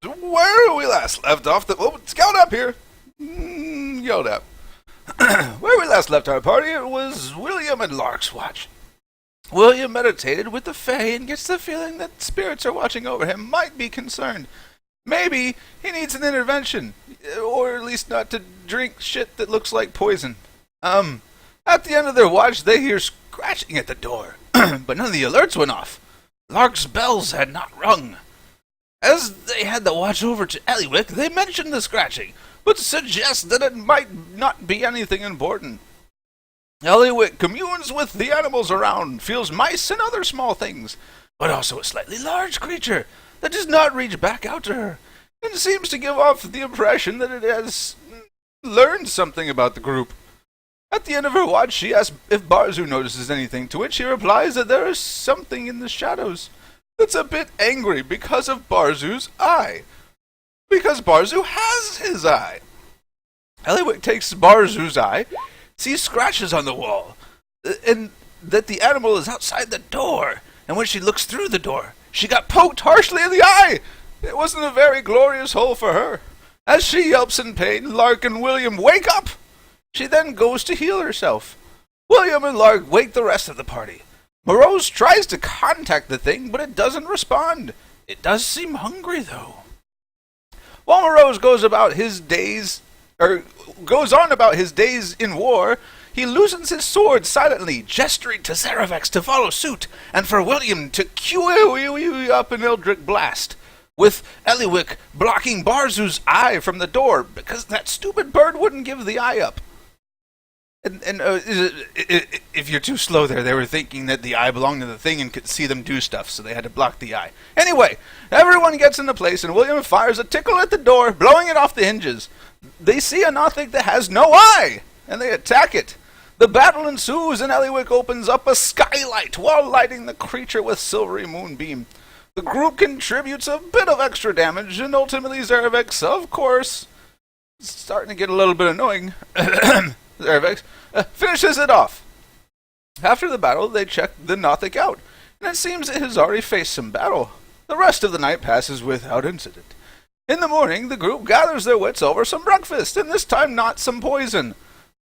Where we last left off, scout up here. Yelled up. Where we last left our party, it was William and Lark's watch. William meditated with the Fae and gets the feeling that spirits are watching over him, might be concerned. Maybe he needs an intervention, or at least not to drink shit that looks like poison. At the end of their watch, they hear scratching at the door, but none of the alerts went off. Lark's bells had not rung. As they had the watch over to Ellywick, they mentioned the scratching, but suggest that it might not be anything important. Ellywick communes with the animals around, feels mice and other small things, but also a slightly large creature that does not reach back out to her, and seems to give off the impression that it has learned something about the group. At the end of her watch, she asks if Barzu notices anything, to which he replies that there is something in the shadows that's a bit angry because of Barzu's eye. Because Barzu has his eye. Ellywick takes Barzu's eye, sees scratches on the wall, and that the animal is outside the door, and when she looks through the door, she got poked harshly in the eye. It wasn't a very glorious hole for her. As she yelps in pain, Lark and William wake up. She then goes to heal herself. William and Lark wake the rest of the party. Morose tries to contact the thing, but it doesn't respond. It does seem hungry, though. While Morose goes on about his days in war, he loosens his sword silently, gesturing to Zeravex to follow suit, and for William to cue up an Eldritch blast, with Ellywick blocking Barzu's eye from the door, because that stupid bird wouldn't give the eye up. And if you're too slow there, they were thinking that the eye belonged to the thing and could see them do stuff, so they had to block the eye. Anyway, everyone gets into place, and William fires a tickle at the door, blowing it off the hinges. They see a Nothic that has no eye, and they attack it. The battle ensues, and Ellywick opens up a skylight while lighting the creature with silvery moonbeam. The group contributes a bit of extra damage, and ultimately Zeravex, of course, starting to get a little bit annoying, Zeravex finishes it off. After the battle, they check the Nothic out, and it seems it has already faced some battle. The rest of the night passes without incident. In the morning, the group gathers their wits over some breakfast, and this time not some poison.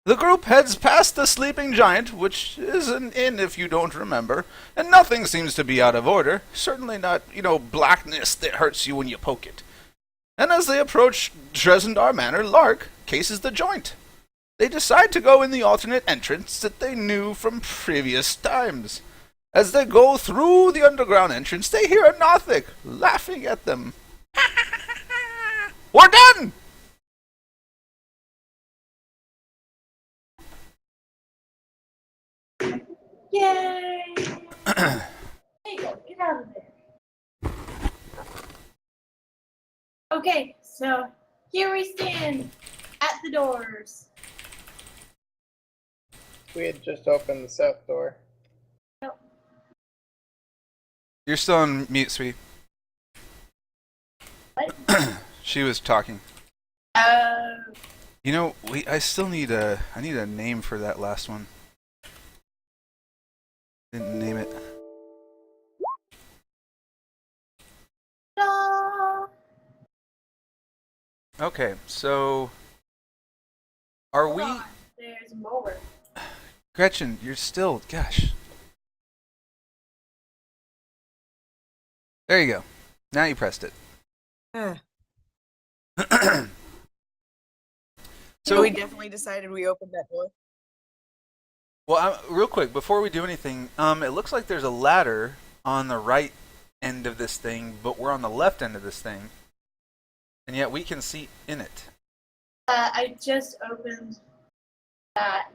The group heads past the sleeping giant, which is an inn if you don't remember, and nothing seems to be out of order. Certainly not, blackness that hurts you when you poke it. And as they approach Dresendar Manor, Lark cases the joint. They decide to go in the alternate entrance that they knew from previous times. As they go through the underground entrance, they hear a Nothic laughing at them. We're done! Yay! There you go, get out of there. Okay, so here we stand at the doors. We had just opened the south door. Nope. You're still on mute, sweet. What? She was talking. Oh. I still need I need a name for that last one. Didn't name it. No. Okay, so are we? Hold on, there's more. Gretchen, you're still, gosh. There you go. Now you pressed it. So we definitely decided we opened that door. Well, real quick, before we do anything, it looks like there's a ladder on the right end of this thing, but we're on the left end of this thing, and yet we can see in it. I just opened that.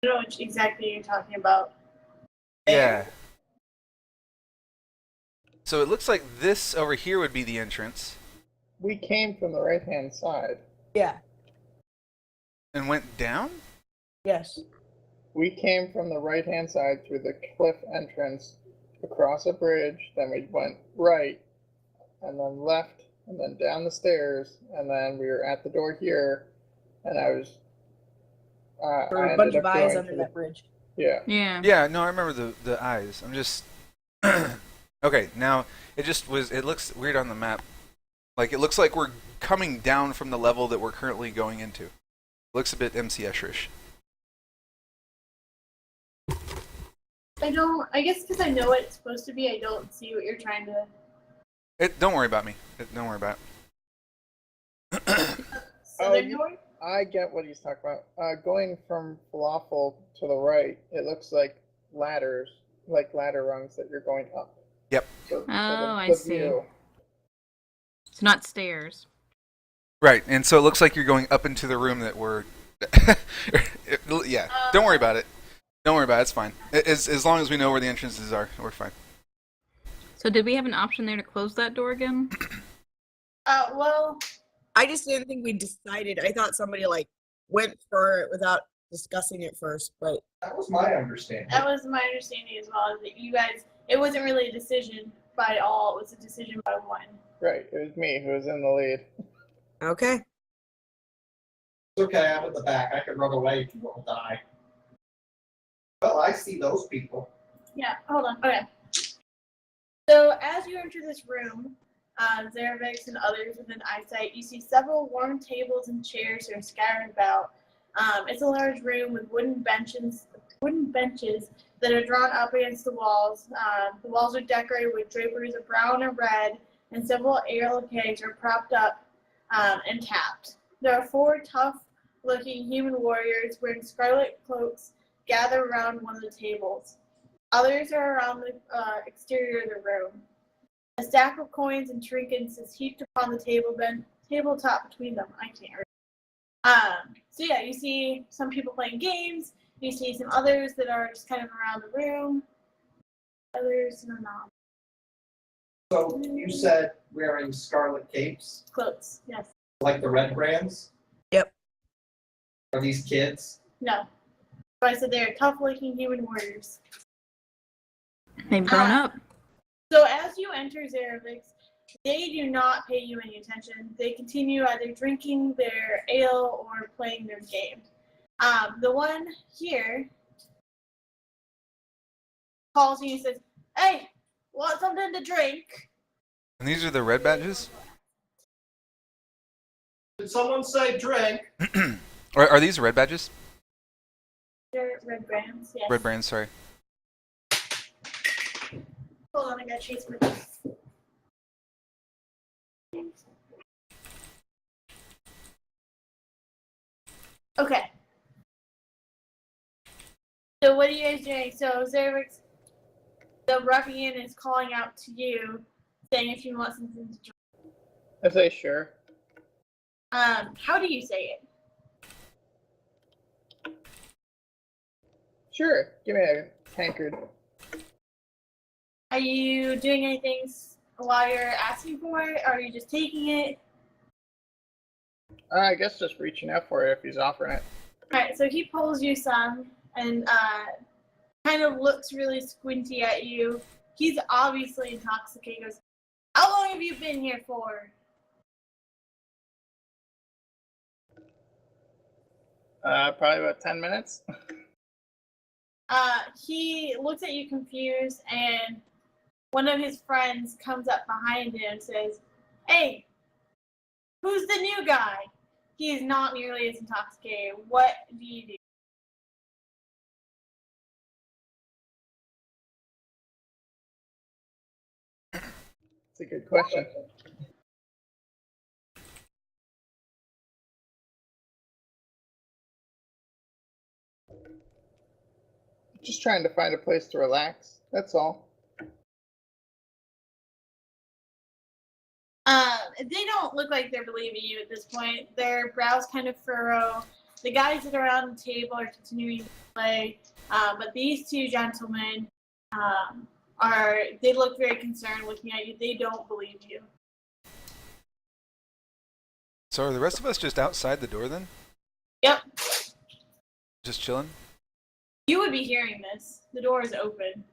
I don't know what exactly you're talking about. Yeah. So it looks like this over here would be the entrance. We came from the right-hand side. Yeah. And went down? Yes. We came from the right-hand side through the cliff entrance, across a bridge, then we went right, and then left, and then down the stairs, and then we were at the door here, and I was... There were a bunch of eyes under that bridge. Yeah. Yeah. Yeah, no, I remember the eyes. I'm just... Okay, now, it looks weird on the map. Like, it looks like we're coming down from the level that we're currently going into. It looks a bit MC Escher-ish. I guess because I know what it's supposed to be, I don't see what you're trying to... Don't worry about me. Don't worry about it. Southern door? I get what he's talking about. Going from falafel to the right, it looks like ladders, like ladder rungs that you're going up. Yep. So, I see. view. It's not stairs. Right, and so it looks like you're going up into the room that we're... yeah, don't worry about it. Don't worry about it, it's fine. As long as we know where the entrances are, we're fine. So did we have an option there to close that door again? Well... I just didn't think we decided. I thought somebody went for it without discussing it first, but That was my understanding. That was my understanding as well, that you guys... It wasn't really a decision by all, it was a decision by one. Right, it was me who was in the lead. okay. It's okay, I'm at the back. I can run away if you won't die. Well, I see those people. Yeah, hold on. Okay. So as you enter this room, Zervix and others within eyesight, you see several worn tables and chairs that are scattered about. It's a large room with wooden benches that are drawn up against the walls. The walls are decorated with draperies of brown and red, and several ale kegs are propped up and tapped. There are 4 tough-looking human warriors wearing scarlet cloaks gathered around one of the tables. Others are around the exterior of the room. A stack of coins and trinkets is heaped upon the tabletop between them. I can't read. So yeah, you see some people playing games. You see some others that are just kind of around the room. Others are not. So you said wearing scarlet capes, Cloaks, yes. like the red brands? Yep. Are these kids? No. So I said they're tough-looking human warriors. They've grown up. So as you enter Zervix, they do not pay you any attention. They continue either drinking their ale or playing their game. The one here calls you and says, "Hey, want something to drink?" And these are the red badges? Did someone say drink? Are these red badges? They're red brands, yes. Red brands, sorry. Hold on, I gotta chase my... Okay. So what are you guys doing? So Zervix, the ruffian, is calling out to you, saying if you want something to drink. I say sure. How do you say it? Sure, give me a tankard. Are you doing anything while you're asking for it, or are you just taking it? I guess just reaching out for it if he's offering it. Alright, so he pulls you some and kind of looks really squinty at you. He's obviously intoxicated. He goes, "How long have you been here for?" Probably about 10 minutes. He looks at you confused, and one of his friends comes up behind him and says, "Hey, who's the new guy?" He is not nearly as intoxicated. What do you do? That's a good question. Just trying to find a place to relax. That's all. They don't look like they're believing you at this point. Their brows kind of furrow. The guys that are around the table are continuing to play, but these 2 gentlemen they look very concerned looking at you. They don't believe you. So are the rest of us just outside the door then? Yep. Just chilling? You would be hearing this. The door is open.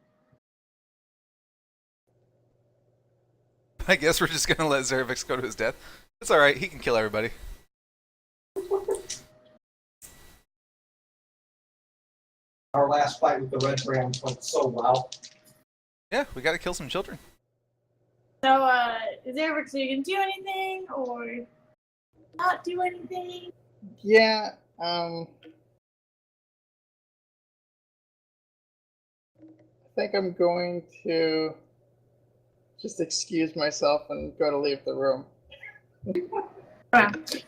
I guess we're just gonna let Zervix go to his death. It's alright, he can kill everybody. Our last fight with the red brands went so well. Yeah, we gotta kill some children. So, is Ellywick, so you can do anything or not do anything? Yeah, I think I'm going to just excuse myself and go to leave the room.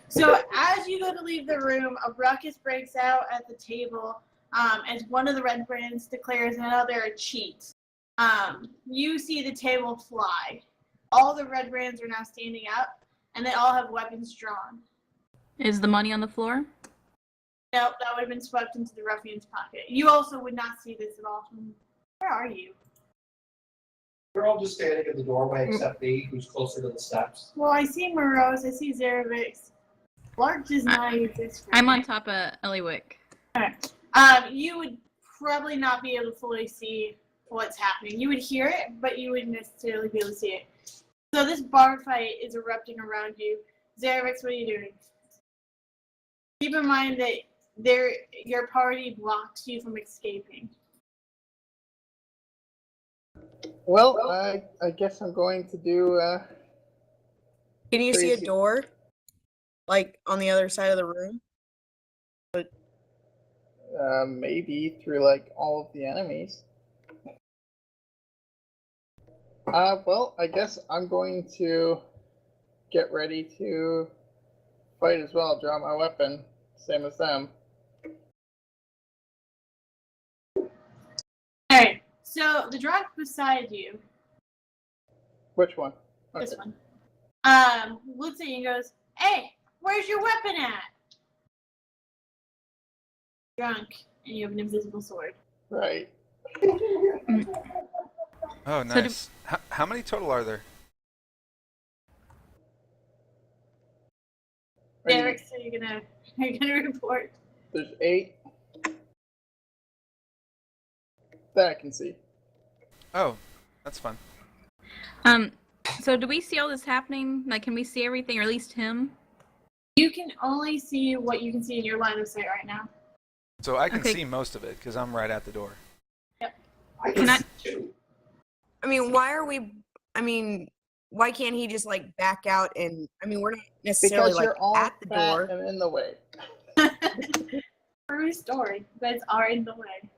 So as you go to leave the room, a ruckus breaks out at the table as one of the red brands declares another a cheat. You see the table fly. All the red brands are now standing up, and they all have weapons drawn. Is the money on the floor? Nope, that would have been swept into the ruffian's pocket. You also would not see this at all. Where are you? We're all just standing in the doorway except me, who's closer to the steps. Well, I see Morose, I see Zarevix. Lark does not exist for I'm me. on top of Ellywick. Alright. You would probably not be able to fully see what's happening. You would hear it, but you wouldn't necessarily be able to see it. So this bar fight is erupting around you. Zarevix, what are you doing? Keep in mind that your party blocks you from escaping. Well, I guess I'm going to do. Can you see a Crazy. door? Like on the other side of the room? Maybe through like all of the enemies. Well, I guess I'm going to get ready to fight as well. Draw my weapon, same as them. Alright, so the drop beside you, Which one? this Okay. one, looks at you and goes, "Hey, where's your weapon at?" Drunk, and you have an invisible sword. Right. Oh, nice. How many total are there? Are you- Derek, so you're gonna report. There's 8 that I can see. Oh, that's fun. So do we see all this happening? Like, can we see everything, or at least him? You can only see what you can see in your line of sight right now. So I can Okay. see most of it because I'm right at the door. I Can I- see two. I mean, why can't he just like back out and we're not necessarily Because like you're all at the fat door. and in the way. True story. You guys are in the way.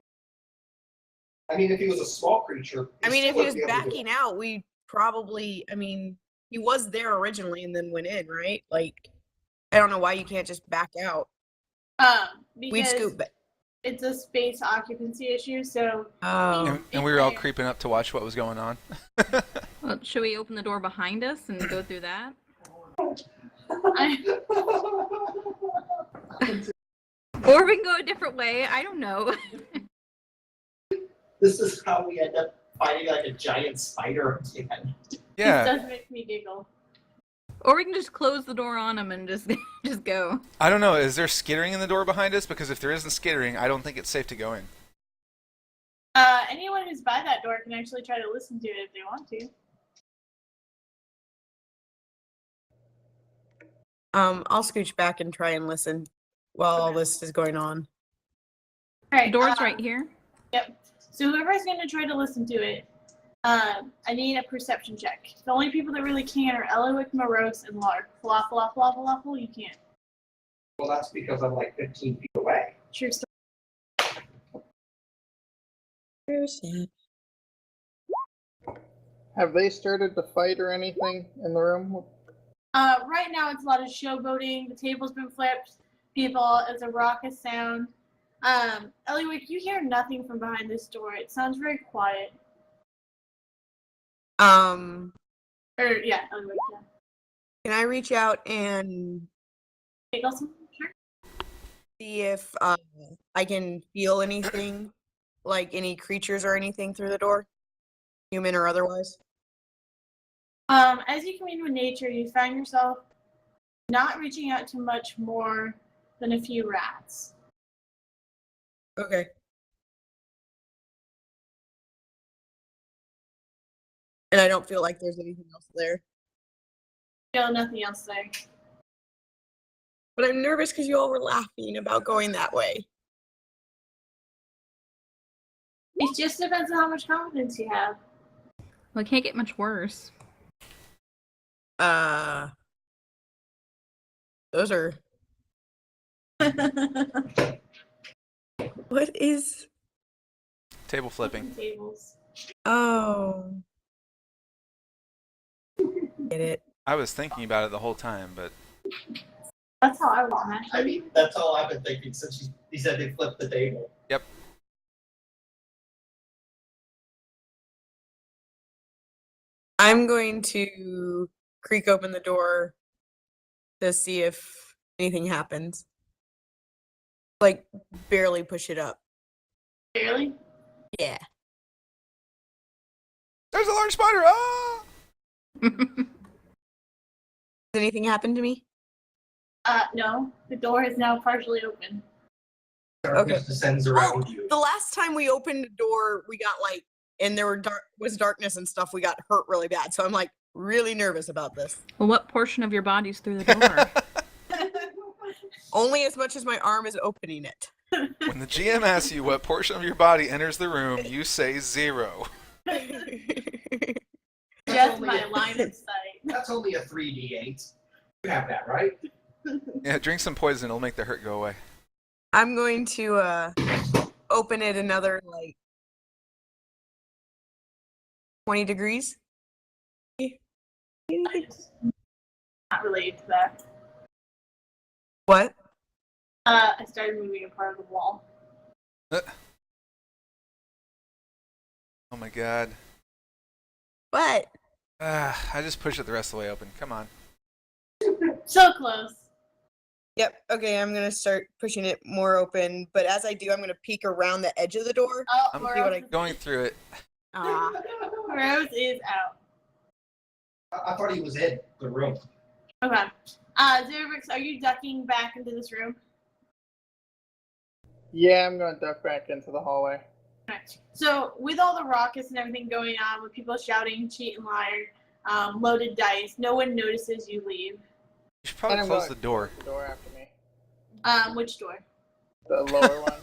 I mean, if he was a small creature. I mean, still if he was wouldn't be able to do backing it. out, we probably, he was there originally and then went in, right? Like, I don't know why you can't just back out. We'd Because scoot back. it's a space occupancy issue, so Oh. And we were all creeping up to watch what was going on. Well, should we open the door behind us and go through that? Or we can go a different way. I don't know. This is how we end up fighting like a giant spider again. This Yeah, does make me giggle. Or we can just close the door on him and just go. I don't know. Is there skittering in the door behind us? Because if there isn't skittering, I don't think it's safe to go in. Anyone who's by that door can actually try to listen to it if they want to. I'll scooch back and try and listen while all this is going on. All The right, door's right here. Yep. So whoever's going to try to listen to it, I need a perception check. The only people that really can are Ellywick, Morose, and Lark. Falafel, you can't. Well, that's because I'm like 15 feet away. True story. Have they started to fight or anything in the room? Right now it's a lot of showboating. The table's been flipped. People, it's a raucous sound. Ellywick, you hear nothing from behind this door. It sounds very quiet. Can Yeah, Ellywick, yeah. I reach out and Hey, Dawson? Sure. see if I can feel anything, like any creatures or anything through the door, human or otherwise? As you commune with nature, you find yourself not reaching out to much more than a few rats. Okay. And I don't feel like there's anything else there. No, nothing else there. But I'm nervous because you all were laughing about going that way. It just depends on how much confidence you have. Well, it can't get much worse. Those are. What is? Table flipping. Tables. Oh. Get it. I was thinking about it the whole time, but That's how I was imagining. I mean, that's all I've been thinking since he said they flipped the table. yep. I'm going to creak open the door to see if anything happens. Like, barely push it up. Barely? Yeah. There's a large spider! Ah! Has anything happened to me? No. The door is now partially open. Darkness descends around Oh, you. the last time we opened the door, we got like, and there was darkness and stuff. We got hurt really bad. So I'm like really nervous about this. Well, what portion of your body's through the door? Only as much as my arm is opening it. When the GM asks you what portion of your body enters the room, you say 0. Just my line of sight. That's only a 3d8. You have that, right? Yeah, drink some poison. It'll make the hurt go away. I'm going to open it another like 20 degrees. Not related to that. What? I started moving a part of the wall. Oh my god. What? I just pushed it the rest of the way open. Come on. So close. Yep. Okay, I'm gonna start pushing it more open. But as I do, I'm gonna peek around the edge of the door. Oh, I'm Rose, going through it. Ah. Rose is out. I thought he was in the room. Okay. Zervix, are you ducking back into this room? Yeah, I'm going to duck back into the hallway. Okay. So, with all the raucous and everything going on, with people shouting, cheat and liar, loaded dice, no one notices you leave. You should probably And I'm close going the door. to close the door after me. Which door? The lower one.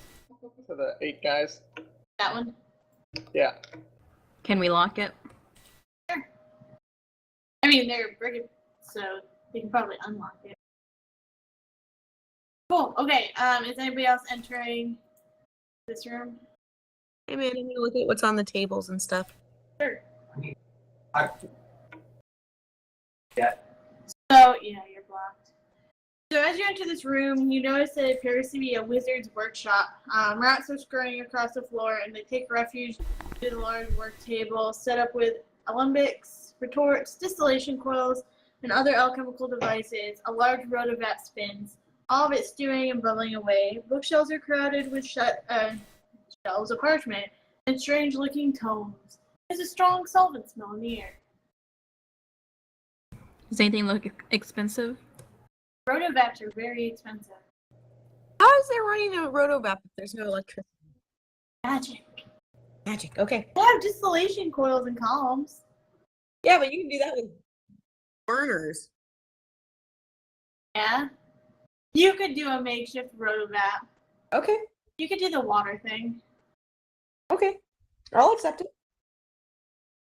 To the 8 guys. That one? Yeah. Can we lock it? I mean, they're brick, so they can probably unlock it. Cool. Okay. Is anybody else entering this room? Hey man, I'm gonna look at what's on the tables and stuff. Sure. I, So, yeah, you're blocked. So as you enter this room, you notice that it appears to be a wizard's workshop. Rats are scurrying across the floor, and they take refuge in a large work table set up with alembics, retorts, distillation coils, and other alchemical devices. A large rotovat spins, all of it stewing and bubbling away. Bookshelves are crowded with shelves of parchment and strange-looking tomes. There's a strong solvent smell in the air. Does anything look expensive? Rotovats are very expensive. How is there running a rotovap if there's no electricity? Magic. Magic. Okay. They have distillation coils and columns. Yeah, but you can do that with burners. Yeah. You could do a makeshift rotovap. Okay. You could do the water thing. Okay. I'll accept it.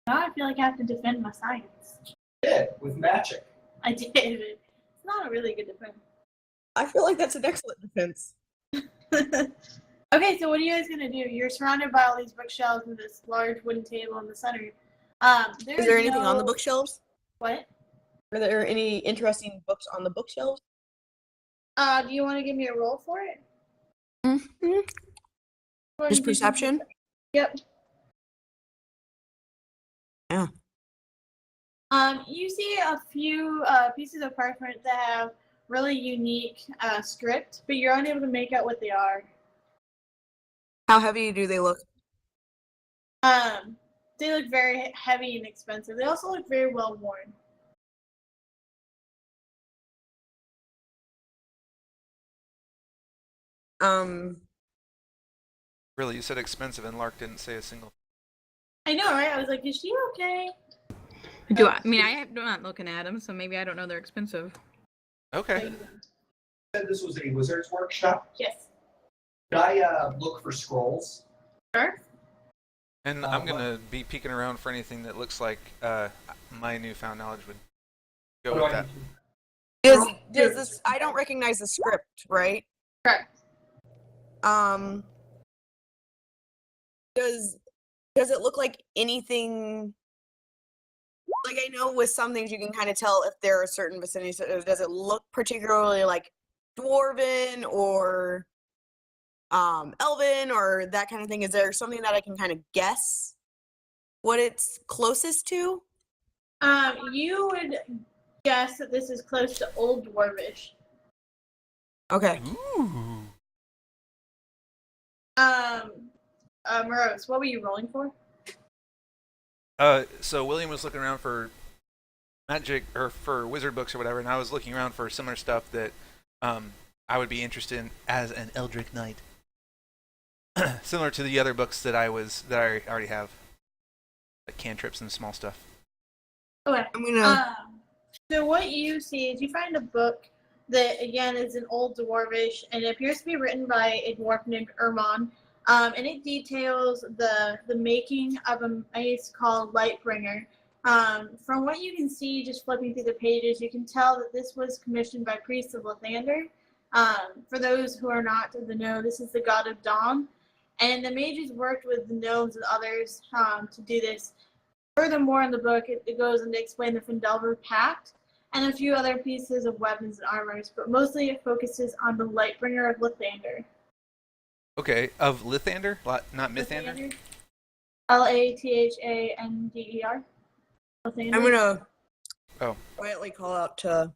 Now I feel like I have to defend my science. did with magic. I did. It's not a really good defense. I feel like that's an excellent defense. Okay, so what are you guys gonna do? You're surrounded by all these bookshelves with this large wooden table in the center. Is there anything on the bookshelves? What? Are there any interesting books on the bookshelves? Do you want to give me a roll for it? Mm-hmm. Just perception? Yep. Yeah. You see a few pieces of parchment that have really unique script, but you're unable to make out what they are. How heavy do they look? They look very heavy and expensive. They also look very well worn. Really, you said expensive and Lark didn't say a single. I know, right? I was like, is she okay? I mean, I'm not looking at them, so maybe I don't know they're expensive. Okay. You said this was a wizard's workshop. Yes. Could I look for scrolls? Sure. And I'm going to be peeking around for anything that looks like my newfound knowledge would Go What with do I that. need to- Does this? I don't recognize the script, right? Correct. Does it look like anything? Like, I know with some things you can kind of tell if there are certain vicinities. Does it look particularly like dwarven or elven or that kind of thing? Is there something that I can kind of guess what it's closest to? You would guess that this is close to Old Dwarvish. Okay. Ooh. Morose, what were you rolling for? So William was looking around for magic or for wizard books or whatever, and I was looking around for similar stuff that I would be interested in as an Eldritch Knight, similar to the other books that I already have, like cantrips and small stuff. Okay. I'm gonna. So what you see is you find a book that again is an Old Dwarvish, and it appears to be written by a dwarf named Ermon. And it details the making of a mace called Lightbringer. From what you can see, just flipping through the pages, you can tell that this was commissioned by priests of Lathander. For those who are not in the know, this is the god of dawn, and the mages worked with the gnomes and others to do this. Furthermore, in the book, it goes on to explain the Findelver Pact and a few other pieces of weapons and armors, but mostly it focuses on the Lightbringer of Lathander. Okay, of Lithander, not Mythander. Lathander. I'm gonna. Oh. Quietly call out to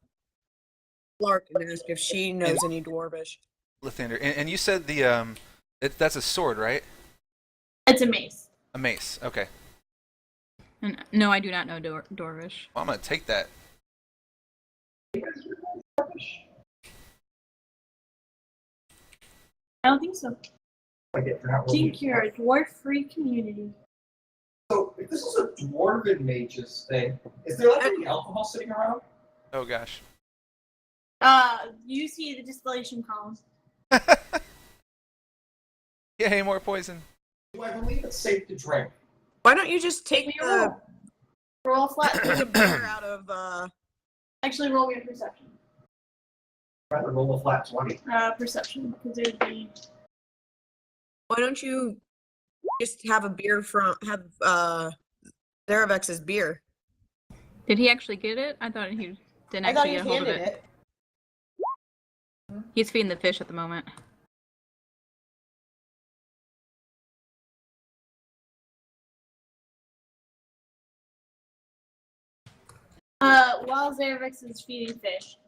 Lark and ask if she knows any dwarvish. Lithander, and you said that's a sword, right? It's a mace. A mace. Okay. No, I do not know Dwarvish. Well, I'm gonna take that. I don't think so. Like if you're not I think you're a dwarf-free community. So if this is a dwarven mages thing, is there like any alcohol sitting around? Oh gosh. You see the distillation columns. Yay, more poison. Do I believe it's safe to drink? Why don't you just take Make me the roll flat. beer out of Actually, roll your perception. Rather roll a flat 20. Perception, because it would be. Why don't you just have a beer from Zaravex's beer? Did he actually get it? I thought he didn't I thought actually he get a hold of handed it. it. He's feeding the fish at the moment. While Zaravix is feeding fish,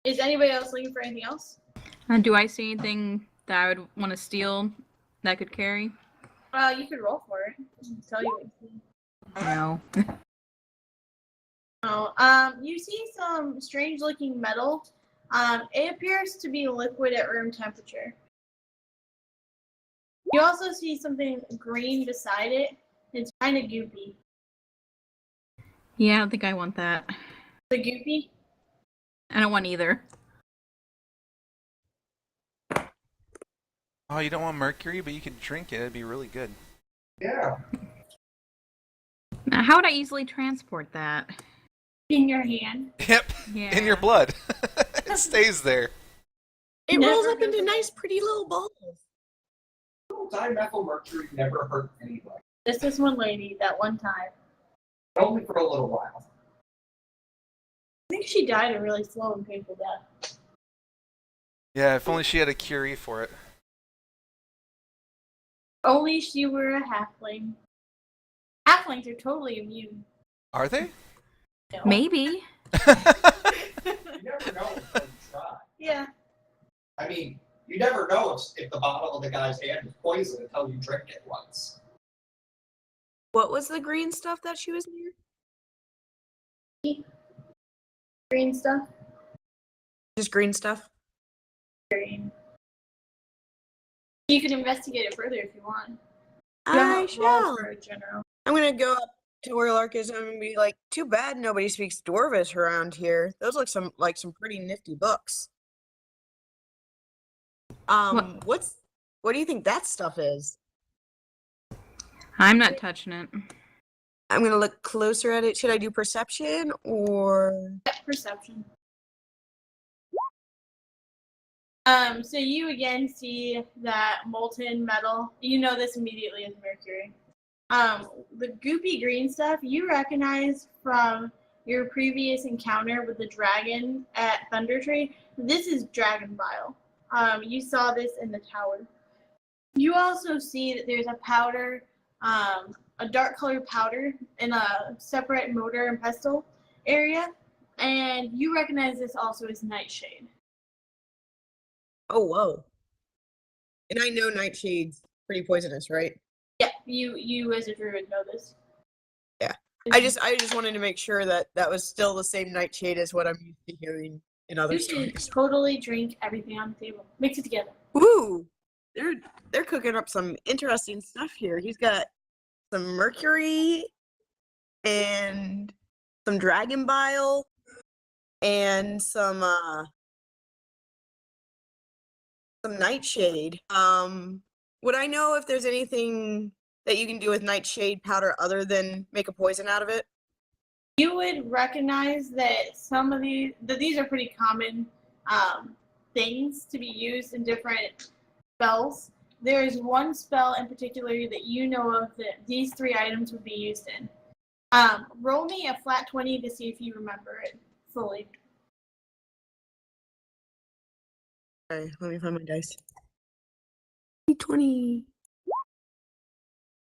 is anybody else looking for anything else? Do I see anything that I would want to steal that I could carry? You could roll for it. I can tell you what you see. No. You see some strange-looking metal. It appears to be liquid at room temperature. You also see something green beside it. It's kind of goopy. Yeah, I don't think I want that. The goopy? I don't want either. Oh, you don't want mercury, but you could drink it. It'd be really good. Yeah. Now, how would I easily transport that? In your hand. Yep. Yeah. In your blood. It stays there. It Never rolls up goes into away. nice, pretty little balls. Dimethylmercury never hurt anybody. Just this one lady, that one time. Only for a little while. I think she died a really slow and painful death. Yeah, if only she had a Curie for it. Only she were a halfling. Halflings are totally immune. Are they? No. Maybe. You never know until you try. Yeah. I mean, you never know if the bottle of the guy's hand is poison until you drink it once. What was the green stuff that she was near? Green stuff. Just green stuff. Green. You can investigate it further if you want. I Roll shall. for a general. I'm gonna go up to where Lark is and I'm gonna be like, too bad nobody speaks Dwarvish around here. Those look some pretty nifty books. What do you think that stuff is? I'm not touching it. I'm gonna look closer at it. Should I do perception or? Yeah, perception. So you again see that molten metal. You know this immediately as mercury. The goopy green stuff you recognize from your previous encounter with the dragon at Thunder Tree. This is dragon bile. You saw this in the tower. You also see that there's a powder, a dark colored powder in a separate mortar and pestle area, and you recognize this also as nightshade. Oh, whoa. And I know nightshade's pretty poisonous, right? Yeah, you as a druid know this. Yeah. I just wanted to make sure that that was still the same nightshade as what I'm used to hearing in other You should stories. totally drink everything on the table. Mix it together. Ooh, they're cooking up some interesting stuff here. He's got some mercury and some dragon bile and some nightshade. Would I know if there's anything that you can do with nightshade powder other than make a poison out of it? You would recognize that some of these are pretty common things to be used in different spells. There is one spell in particular that you know of that these 3 items would be used in. Roll me a flat 20 to see if you remember it fully. Okay, let me find my dice. 20.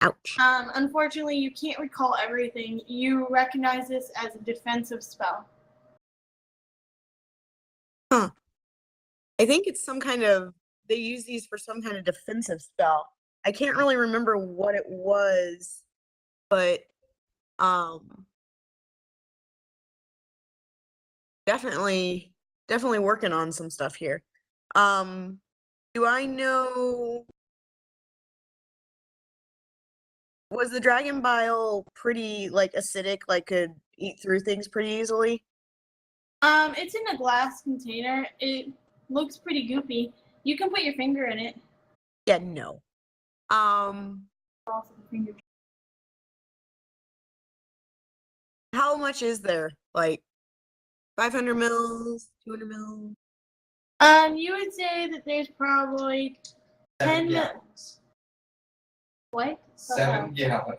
Ouch. Unfortunately, you can't recall everything. You recognize this as a defensive spell. Huh. I think it's some kind of, they use these for some kind of defensive spell. I can't really remember what it was, but definitely working on some stuff here. Do I know, was the dragon bile pretty like acidic, like could eat through things pretty easily? It's in a glass container. It looks pretty goopy. You can put your finger in it. Yeah, no. Also, finger. How much is there? Like 500 mils, 200 mils? You would say that there's probably 10 gallons. What? 7 gallons.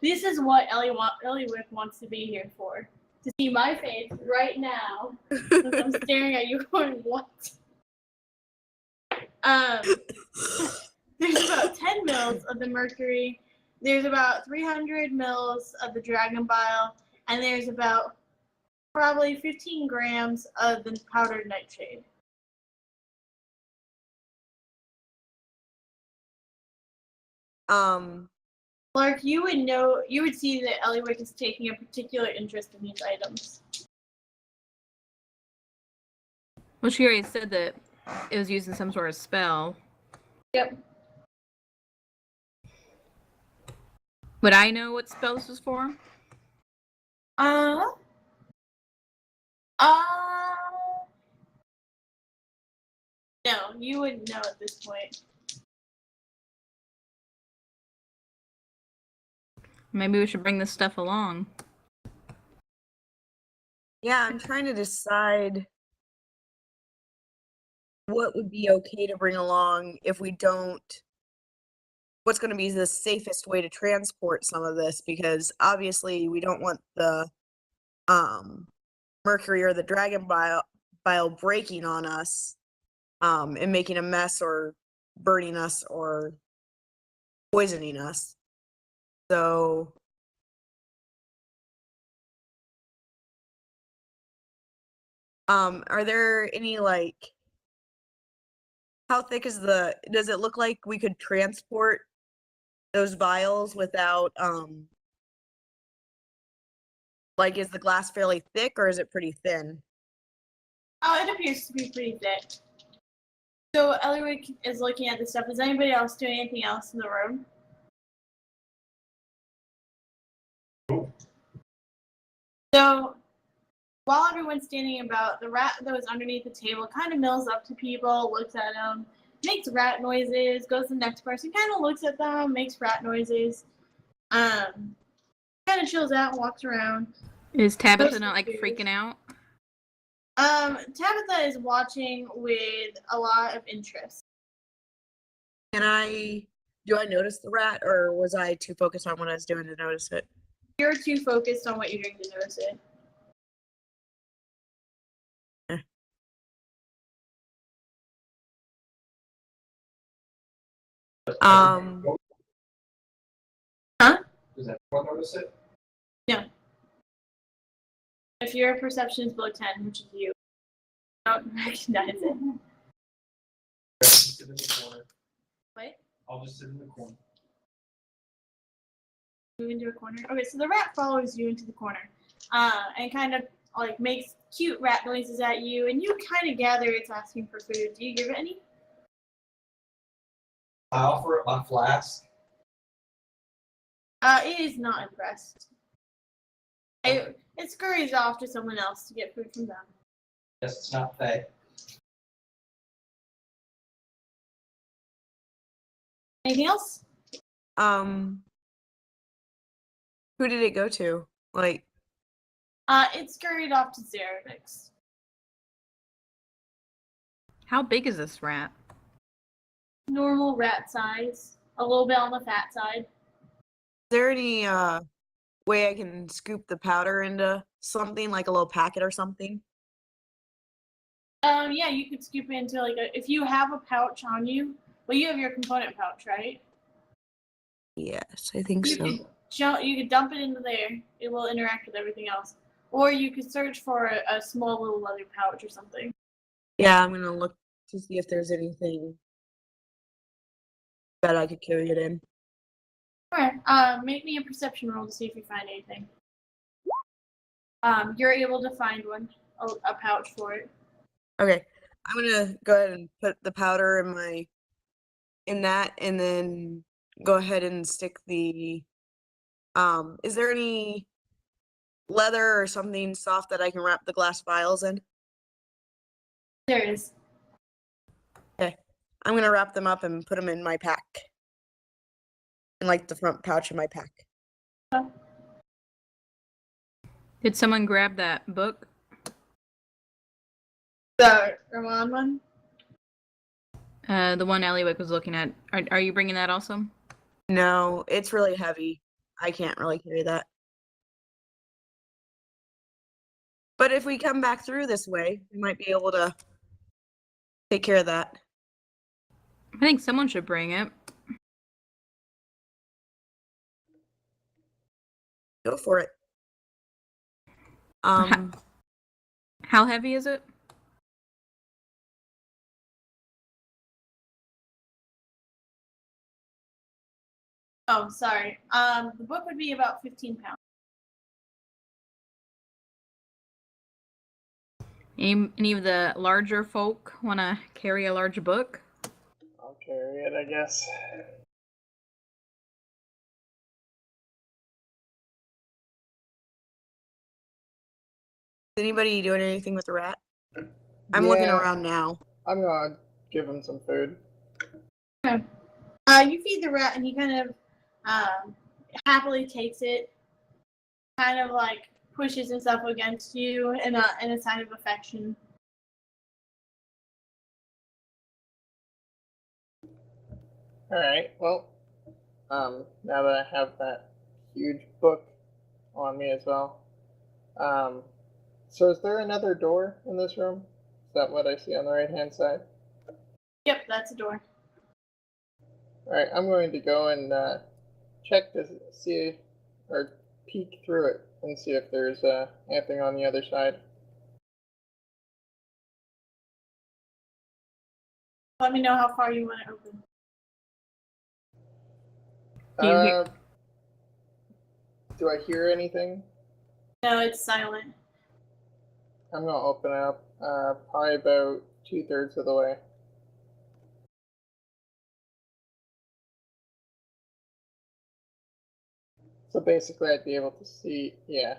This is what Ellywick wants to be here for. To see my face right now. Because I'm staring at you going, what? There's about 10 mils of the mercury. There's about 300 mils of the dragon bile. And there's about probably 15 grams of the powdered nightshade. Lark, you would see that Ellywick is taking a particular interest in these items. Well, she already said that it was using some sort of spell. Yep. Would I know what spell this was for? No, you wouldn't know at this point. Maybe we should bring this stuff along. Yeah, I'm trying to decide what would be okay to bring along if we don't, what's going to be the safest way to transport some of this, because obviously we don't want the mercury or the dragon bile breaking on us and making a mess or burning us or poisoning us. So are there any, like, how thick is does it look like we could transport those vials without, like, is the glass fairly thick or is it pretty thin? Oh, it appears to be pretty thick. So Ellywick is looking at this stuff. Is anybody else doing anything else in the room? So while everyone's standing about, the rat that was underneath the table kind of mills up to people, looks at them, makes rat noises, goes to the next person, kind of looks at them, makes rat noises. Kind kind of chills out and walks around. Is Tabitha Most not like appears. freaking out? Tabitha is watching with a lot of interest. Do I notice the rat, or was I too focused on what I was doing to notice it? You're too focused on what you're doing to notice it. Huh? Does everyone notice it? No. If your perception is below 10, which is you, don't recognize it. Sit in the corner. What? I'll just sit in the corner. Move into a corner. Okay, so the rat follows you into the corner, and kind of like makes cute rat noises at you, and you kind of gather it's asking for food. Do you give it any? I offer it my flask. It is not impressed. It scurries off to someone else to get food from them. Yes, it's not fed. Anything else? Who did it go to? Like, It scurried off to Zervix. How big is this rat? Normal rat size. A little bit on the fat side. is there any way I can scoop the powder into something, like a little packet or something? Yeah, you could scoop it into if you have a pouch on you. Well, you have your component pouch, right? Yes, I think so. You could dump it into there. It will interact with everything else. Or you could search for a small little leather pouch or something. Yeah, I'm gonna look to see if there's anything that I could carry it in. Alright, make me a perception roll to see if you find anything. You're able to find one, a pouch for it. Okay, I'm gonna go ahead and put the powder in that, and then go ahead and stick the. Is there any leather or something soft that I can wrap the glass vials in? There is. Okay, I'm gonna wrap them up and put them in my pack, in like the front pouch of my pack. Did someone grab that book? The Roman one? The one Ellywick was looking at. Are you bringing that also? No, it's really heavy. I can't really carry that. But if we come back through this way, we might be able to take care of that. I think someone should bring it. Go for it. How heavy is it? Oh, sorry. The book would be about 15 pounds. Any of the larger folk want to carry a large book? I'll carry it, I guess. Is anybody doing anything with the rat? I'm looking around now. I'm gonna give him some food. Okay. You feed the rat, and he kind of happily takes it, kind of like pushes himself against you in a sign of affection. Alright, well, now that I have that huge book on me as well. So is there another door in this room? Is that what I see on the right-hand side? Yep, that's a door. Alright, I'm going to go and check to see, or peek through it and see if there's anything on the other side. Let me know how far you want it open. Do I hear anything? No, it's silent. I'm going to open it up probably about 2/3 of the way. So basically I'd be able to see, yeah,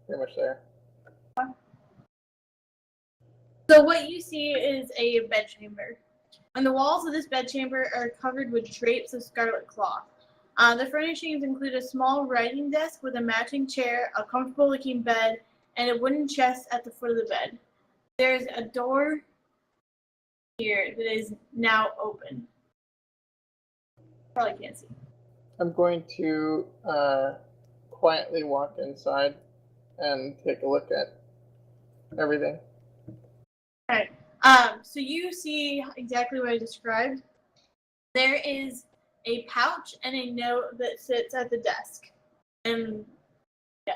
pretty much there. So what you see is a bedchamber. And the walls of this bedchamber are covered with drapes of scarlet cloth. The furnishings include a small writing desk with a matching chair, a comfortable-looking bed, and a wooden chest at the foot of the bed. There's a door here that is now open. Probably can't see. I'm going to quietly walk inside and take a look at everything. Alright. So you see exactly what I described. There is a pouch and a note that sits at the desk. And yeah.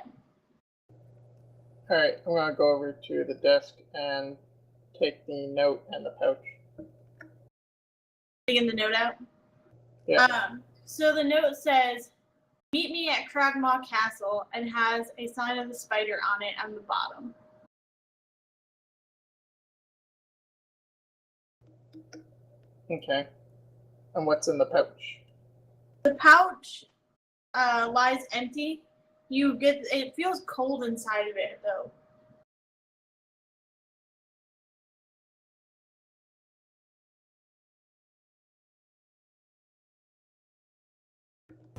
Alright, I'm gonna go over to the desk and take the note and the pouch. Taking the note out. Yeah. So the note says, "Meet me at Cragmaw Castle," and has a sign of the spider on it on the bottom. Okay. And what's in the pouch? The pouch lies empty. It feels cold inside of it though.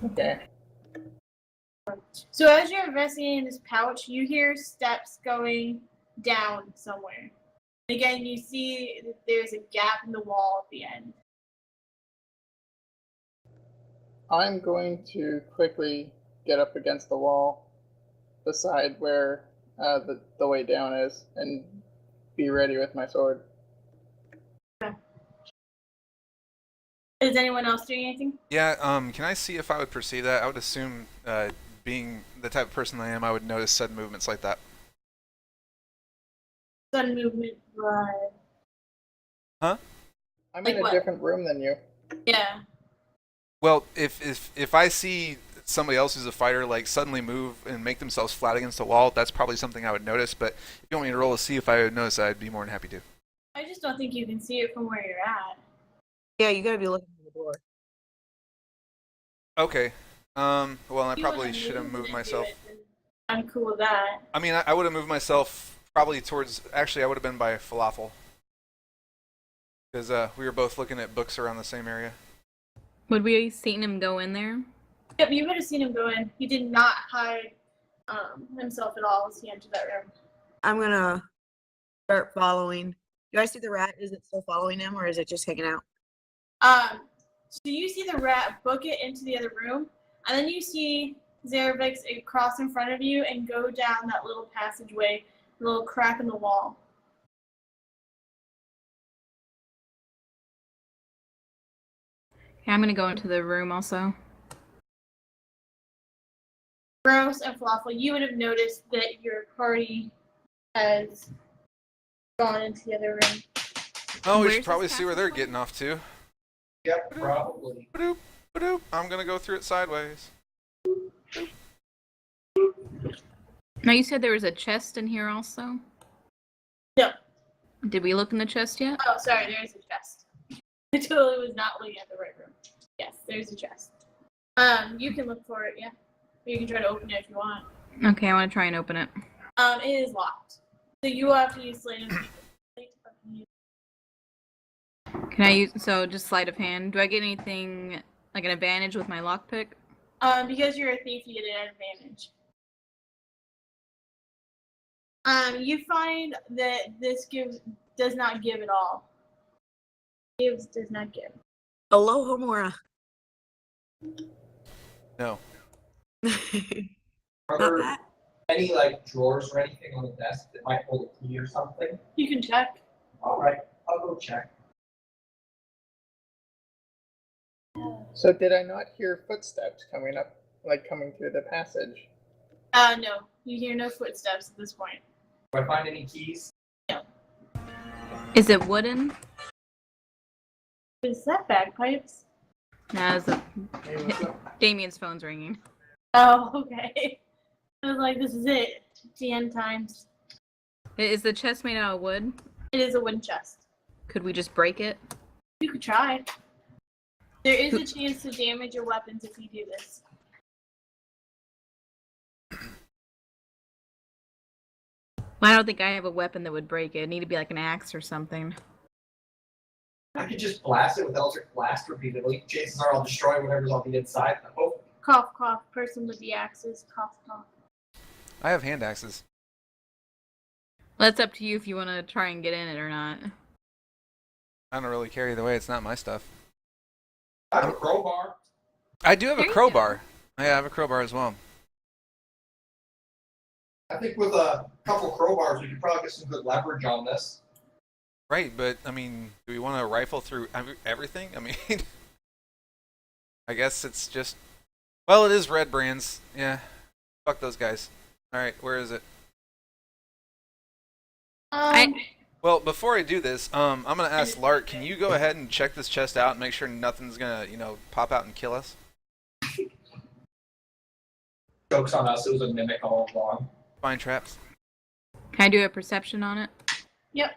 Okay. So as you're investigating this pouch, you hear steps going down somewhere. Again, you see that there's a gap in the wall at the end. I'm going to quickly get up against the wall, the side where the way down is, and be ready with my sword. Is anyone else doing anything? Yeah, can I see if I would perceive that? I would assume, being the type of person I am, I would notice sudden movements like that. Sudden movement, right? Huh? I'm Like in a what? different room than you. Yeah. Well, if I see somebody else who's a fighter like suddenly move and make themselves flat against the wall, that's probably something I would notice. But if you want me to roll to see if I would notice, I'd be more than happy to. I just don't think you can see it from where you're at. Yeah, you gotta be looking for the door. Okay. Well, I If you probably wanna should have move moved and do myself. it, then I'm cool with that. I mean, I would have moved myself probably towards. Actually, I would have been by Falafel. Because we were both looking at books around the same area. Would we have seen him go in there? Yep, you would have seen him go in. He did not hide himself at all as he entered that room. I'm gonna start following. Do I see the rat? Is it still following him, or is it just hanging out? So you see the rat book it into the other room, and then you see Zervix cross in front of you and go down that little passageway, little crack in the wall. Yeah, I'm gonna go into the room also. Gross and Falafel, you would have noticed that your party has gone into the other room. Oh, we Where's should probably this see where they're passageway? getting off to. Yep, probably. Ba-doop, ba-doop. I'm gonna go through it sideways. Now you said there was a chest in here also. No. Did we look in the chest yet? Oh, sorry, there's a chest. I totally was not looking at the right room. Yes, there's a chest. You can look for it, yeah. Or you can try to open it if you want. Okay, I want to try and open it. It is locked. So you will have to use Slate of Hand. Can I use just sleight of hand? Do I get anything like an advantage with my lockpick? Because you're a thief, you get an advantage. You find that this does not give at all. Does not give. Aloha Mora. No. Are Not there that. any like drawers or anything on the desk that might hold a key or something? You can check. All right, I'll go check. So did I not hear footsteps coming up, like coming through the passage? No. You hear no footsteps at this point. Do I find any keys? Is it wooden? Is that bagpipes? No, it's a... Hey, what's up? Damien's phone's ringing. Oh, okay. I was like, this is it. The end times. Is the chest made out of wood? It is a wooden chest. Could we just break it? You could try. There is a chance to damage your weapons if you do this. Well, I don't think I have a weapon that would break it. It'd need to be like an axe or something. I could just blast it with Eldritch Blast repeatedly. Chances are I'll destroy whatever's on the inside. I hope. Cough, cough. Person with the axes. Cough, cough. I have hand axes. Well, that's up to you if you want to try and get in it or not. I don't really care either way. It's not my stuff. I have a crowbar. I do have There a you crowbar. Yeah, I have a crowbar as well. I think with a couple crowbars, we could probably get some good leverage on this. Right, but I mean, do we want to rifle through everything? I mean, I guess it's just. Well, it is Red Brands. Yeah, fuck those guys. All right, where is it? Well, before I do this, I'm gonna ask Lark. Can you go ahead and check this chest out and make sure nothing's gonna, pop out and kill us? Joke's on us. It was a mimic all along. Find traps. Can I do a perception on it? Yep.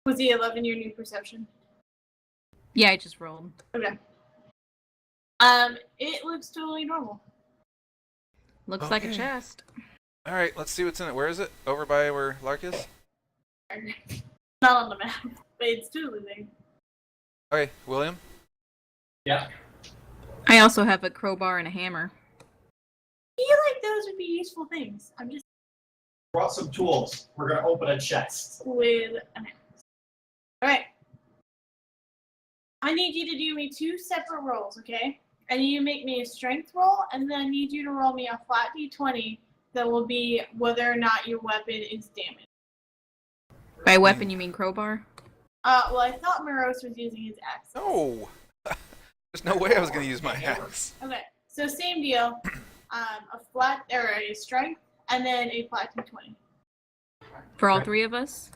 Was the 11 your new perception? Yeah, I just rolled. Okay. It looks totally normal. Looks like a Okay. chest. All right, let's see what's in it. Where is it? Over by where Lark is? Not on the map, but it's totally there. Okay, William. Yeah. I also have a crowbar and a hammer. I feel like those would be useful things. I'm just Brought some tools. We're gonna open a chest. with an axe. Alright. I need you to do me 2 separate rolls, okay? I need you to make me a strength roll, and then I need you to roll me a flat d20 that will be whether or not your weapon is damaged. By weapon, you mean crowbar? Well, I thought Morose was using his axe. No. There's no way I was gonna use my axe. Okay, so same deal. A flat, or a strength, and then a flat d20. For all 3 of us?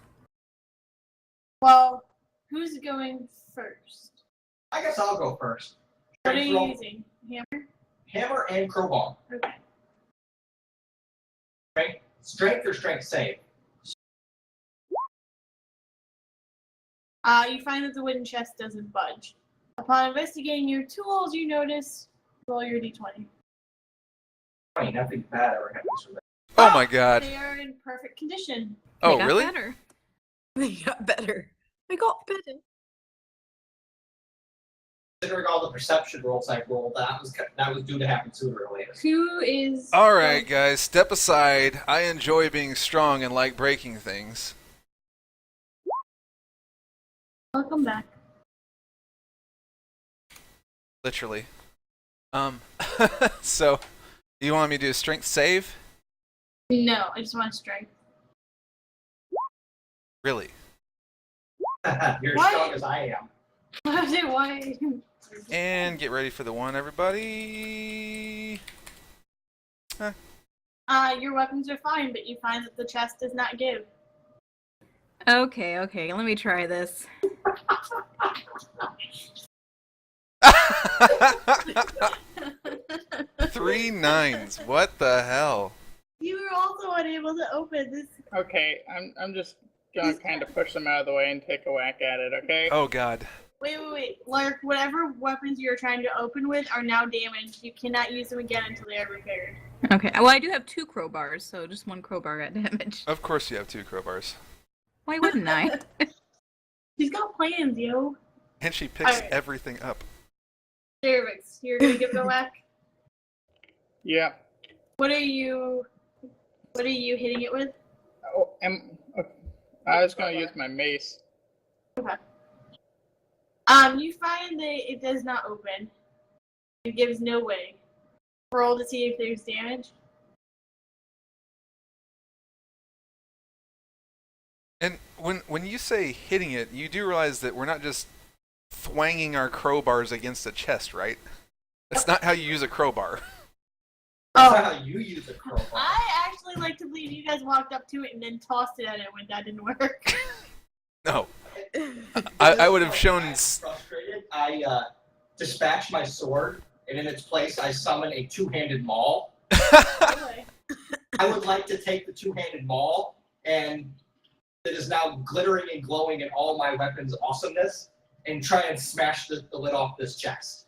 Well, who's going first? I guess I'll go first. What are Strength you roll. using? Hammer? Hammer and crowbar. Okay. Strength or strength save? You find that the wooden chest doesn't budge. Upon investigating your tools, you notice roll your d20. Funny, nothing bad ever happens from that. Oh my god. They are in perfect condition. Oh They got really? Better. They got better. They got better. Considering all the perception rolls I rolled, that was due to happen sooner or later. Who is... All right, guys, step aside. I enjoy being strong and like breaking things. Welcome back. Literally. So, you want me to do a strength save? No, I just want strength. Really? You're What? as strong as I am. Why? And get ready for the one, everybody. Your weapons are fine, but you find that the chest does not give. Okay, let me try this. 3 9s. What the hell? You were also unable to open this. Okay, I'm just gonna kind of push them out of the way and take a whack at it, okay? Oh god. Wait. Lark, whatever weapons you're trying to open with are now damaged. You cannot use them again until they are repaired. Okay, well, I do have 2 crowbars, so just 1 crowbar got damaged. Of course you have 2 crowbars. Why wouldn't I? She's got plans, yo. And she picks Alright. everything up. Cervix, you're gonna give it a whack? Yeah. What are you hitting it with? Oh, I was gonna use my mace. You find that it does not open. It gives no way. Roll to see if there's damage. And when you say hitting it, you do realize that we're not just thwanging our crowbars against a chest, right? That's not how you use a crowbar. That's not how you use a crowbar. I actually like to believe you guys walked up to it and then tossed it at it when that didn't work. No. I would have shown... Frustrated, I dispatched my sword, and in its place I summon a two-handed maul. Anyway. I would like to take the two-handed maul, and it is now glittering and glowing in all my weapons' awesomeness, and try and smash the lid off this chest.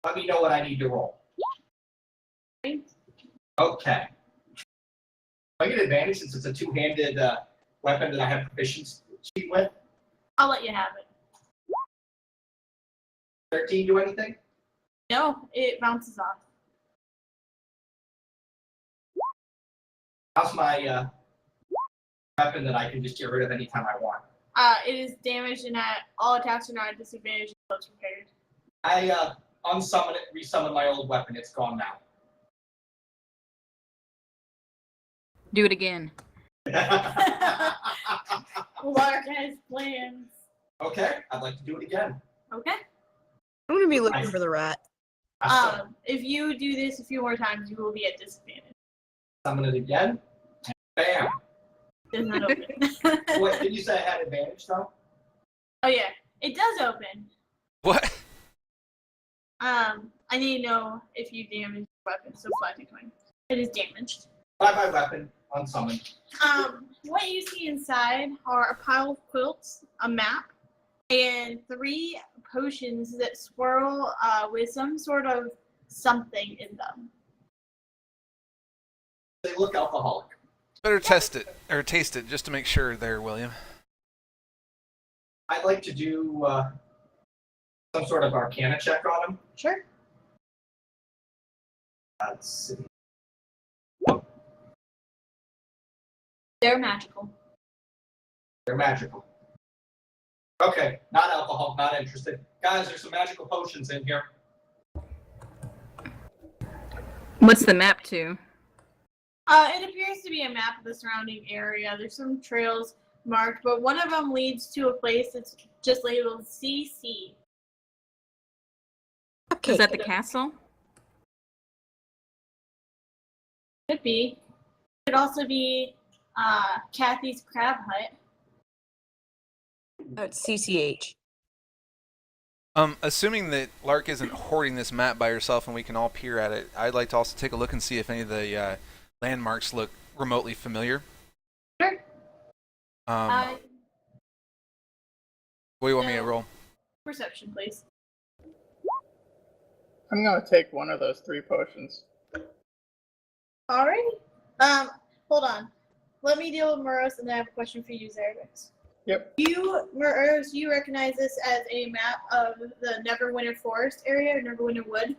Let me know what I need to roll. Okay. I get advantage since it's a two-handed weapon that I have proficiency with. I'll let you have it. 13 do anything? No, it bounces off. How's my weapon that I can just get rid of anytime I want? It is damaged and at all attacks are not at disadvantage until it's repaired. I unsummon it, resummon my old weapon. It's gone now. Do it again. Lark has plans. Okay, I'd like to do it again. Okay. I'm gonna be looking for the rat. If you do this a few more times, you will be at disadvantage. Summon it again. Bam. Does not open. Wait, did you say I had advantage though? Oh yeah, it does open. What? I need to know if you damage the weapon, so flag a coin. It is damaged. Buy my weapon, unsummoned. What you see inside are a pile of quilts, a map, and 3 potions that swirl with some sort of something in them. They look alcoholic. Better test it, or taste it, just to make sure there, William. I'd like to do some sort of arcana check on them. Sure. Let's see. They're magical. They're magical. Okay, not alcohol, not interested. Guys, there's some magical potions in here. What's the map to? It appears to be a map of the surrounding area. There's some trails marked, but one of them leads to a place that's just labeled CC. Is that the castle? Could be. Could also be Kathy's Crab Hut. Oh, it's CCH. Assuming that Lark isn't hoarding this map by herself and we can all peer at it, I'd like to also take a look and see if any of the landmarks look remotely familiar. Sure. What do you want me to roll? Perception, please. I'm gonna take one of those 3 potions. Alright. Hold on. Let me deal with Muros, and then I have a question for you, Zervix. Yep. Muros, you recognize this as a map of the Neverwinter Forest area, or Neverwinter Wood.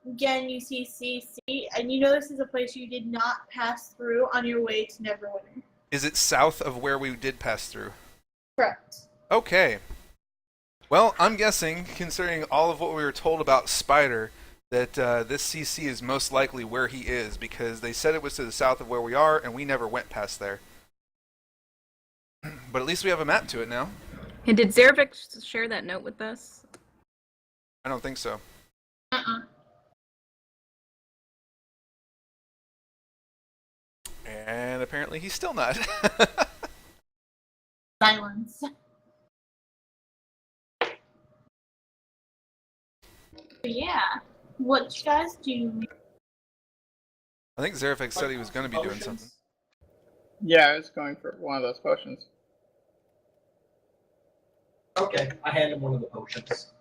Again, you see CC, and you know this is a place you did not pass through on your way to Neverwinter. Is it south of where we did pass through? Correct. Okay. Well, I'm guessing, considering all of what we were told about Spider, that this CC is most likely where he is, because they said it was to the south of where we are, and we never went past there. But at least we have a map to it now. And did Zervix share that note with us? I don't think so. And apparently he's still not. Silence. But yeah. What you guys do? I think Zervix said he was going to be doing something. Yeah, I was going for one of those potions. Okay, I hand him one of the potions.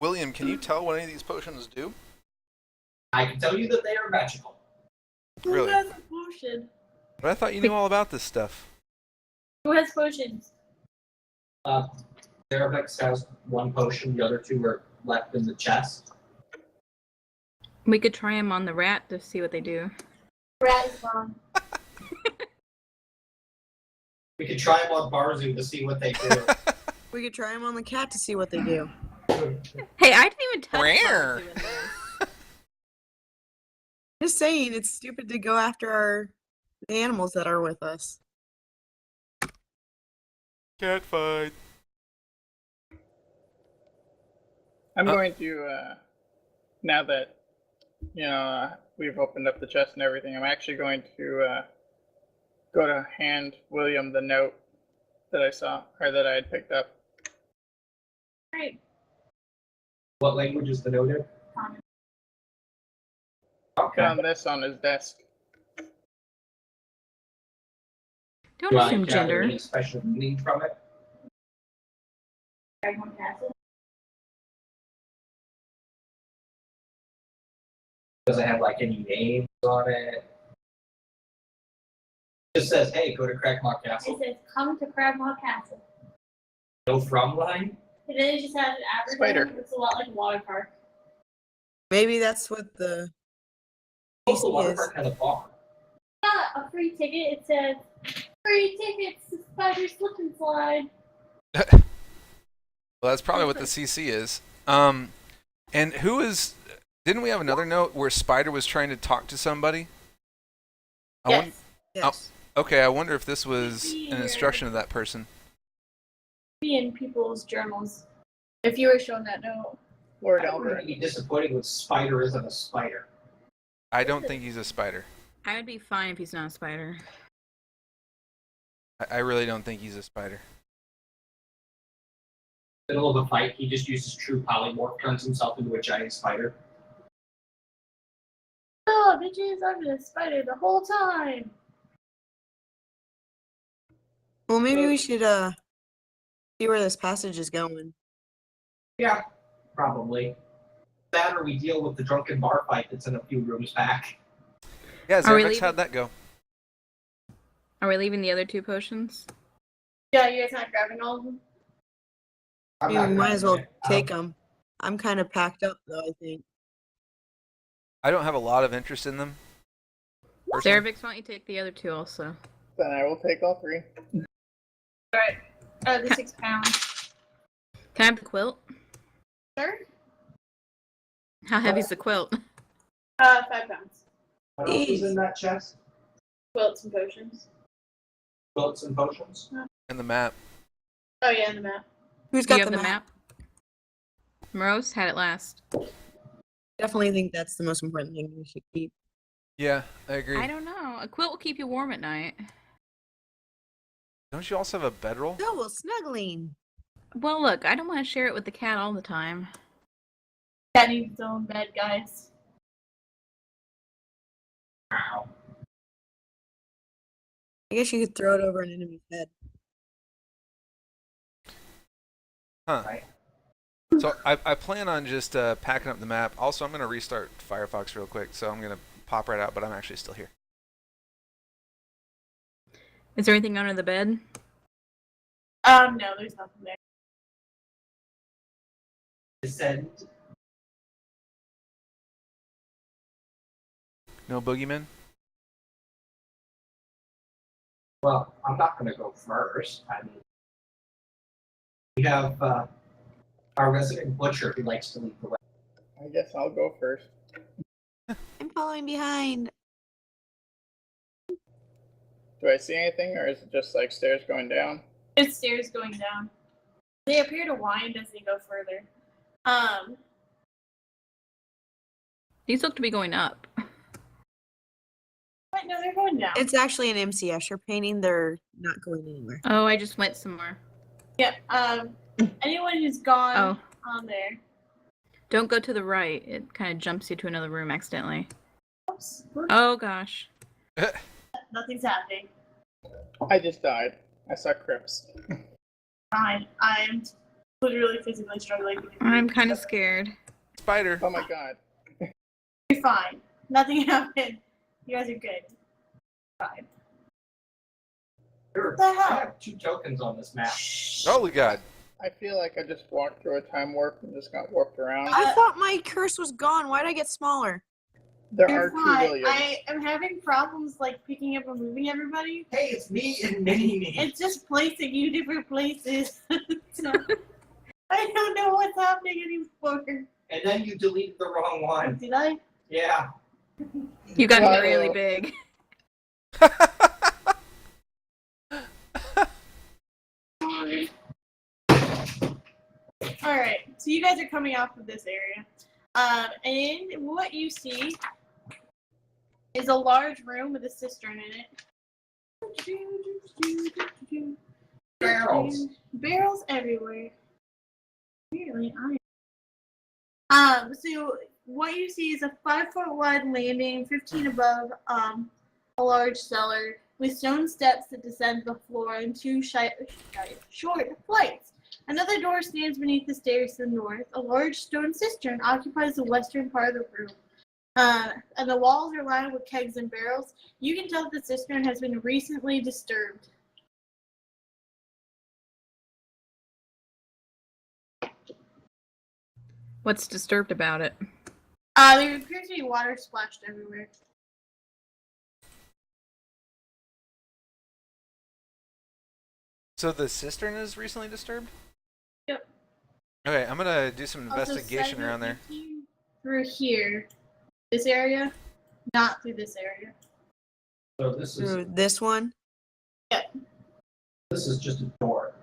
William, can you tell what any of these potions do? I can tell you that they are magical. Really? Who has a potion? But I thought you knew all about this stuff. Who has potions? Zervix has 1 potion, the other 2 are left in the chest. We could try them on the rat to see what they do. Rat is gone. We could try them on Barzu to see what they do. We could try them on the cat to see what they do. Hey, I didn't even touch Rare. Barzu in this. Just saying, it's stupid to go after the animals that are with us. Cat fight. I'm going to, now that, we've opened up the chest and everything, I'm actually going to go to hand William the note that I saw, or that I had picked up. Great. What language is the note in? Found this on his desk. Don't Do I assume gather gender. any special meaning from it? Everyone has it. Does it have like any names on it? It just says, "Hey, go to Crackmore Castle." It says, "Come to Crabmaw Castle." No from line. And then it just has an Spider. advertisement. It's a lot like a water park. Maybe that's what the Also, DC Water is. Park has a bar. Got a free ticket. It says, "Free tickets to Spider Slip and Slide." Well, that's probably what the CC is. And who is? Didn't we have another note where Spider was trying to talk to somebody? Yes. Yes. Okay, I wonder if this was an instruction of that person. Be in people's journals. If you were shown that note. Lord I don't Albert. think it'd be disappointing when Spider isn't a spider. I don't think he's a spider. I would be fine if he's not a spider. I really don't think he's a spider. Middle of a fight, he just uses true polymorph, turns himself into a giant spider. Oh, bitches, I've been a spider the whole time. Well, maybe we should see where this passage is going. Yeah, probably. That or we deal with the drunken bar fight that's in a few rooms back. Yeah, Are we Zervix, leaving? how'd that go? Are we leaving the other 2 potions? Yeah, you guys not grabbing all of them? I'm We not might as well grabbing it. take them. I'm kind of packed up, though, I think. I don't have a lot of interest in them. personally. Zervix, why don't you take the other 2 also? Then I will take all 3. Alright. The 6 pounds. Can I have the quilt? Sure. How heavy's the quilt? 5 pounds. What else is in that chest? Quilts and potions. Bullets and potions. And the map. Oh yeah, and the map. Who's Do got you have the the map? map? Morose had it last. Definitely think that's the most important thing we should keep. Yeah, I agree. I don't know. A quilt will keep you warm at night. Don't you also have a bedroll? Double snuggling. Well, look, I don't want to share it with the cat all the time. Cat needs its own bed, guys. Wow. I guess you could throw it over an enemy's head. Huh. So I plan on just packing up the map. Also, I'm going to restart Firefox real quick, so I'm going to pop right out, but I'm actually still here. Is there anything under the bed? No, there's nothing there. Descend. No boogeyman? Well, I'm not going to go first. I mean, we have our resident butcher who likes to lead the way. I guess I'll go first. I'm following behind. Do I see anything, or is it just like stairs going down? It's stairs going down. They appear to wind as they go further. These look to be going up. But no, they're going down. It's actually an MC Escher painting. They're not going anywhere. Oh, I just went somewhere. Yeah. Anyone who's gone Oh, on there. don't go to the right. It kind of jumps you to another room accidentally. Oops. Oh, gosh. Nothing's happening. I just died. I saw Crips. Fine. I am literally physically struggling. I'm kind of scared. Spider. Oh my god. You're fine. Nothing happened. You guys are good. Fine. Sure. the hell? I have 2 tokens on this map. Holy God. I feel like I just walked through a time warp and just got warped around. I thought my curse was gone. Why'd I get smaller? There You're are 2 fine. Williams. I am having problems like picking up and moving everybody. Hey, it's me and Mini-Me. It's just placing you different places. So, I don't know what's happening anymore. And then you deleted the wrong one. Did I? Yeah. You got Uh-oh. really big. Alright, so you guys are coming off of this area. And what you see is a large room with a cistern in it. Barrels. Barrels everywhere. Really, so what you see is a 5-foot wide landing, 15 above, a large cellar with stone steps that descend to the floor and 2 short flights. Another door stands beneath the stairs to the north. A large stone cistern occupies the western part of the room. And the walls are lined with kegs and barrels. You can tell that the cistern has been recently disturbed. What's disturbed about it? There appears to be water splashed everywhere. So the cistern is recently disturbed? Yep. Okay, I'm gonna do some Also, investigation Cedric, around there. you came through here, this area, not through this area. So this is Through this one. just a door.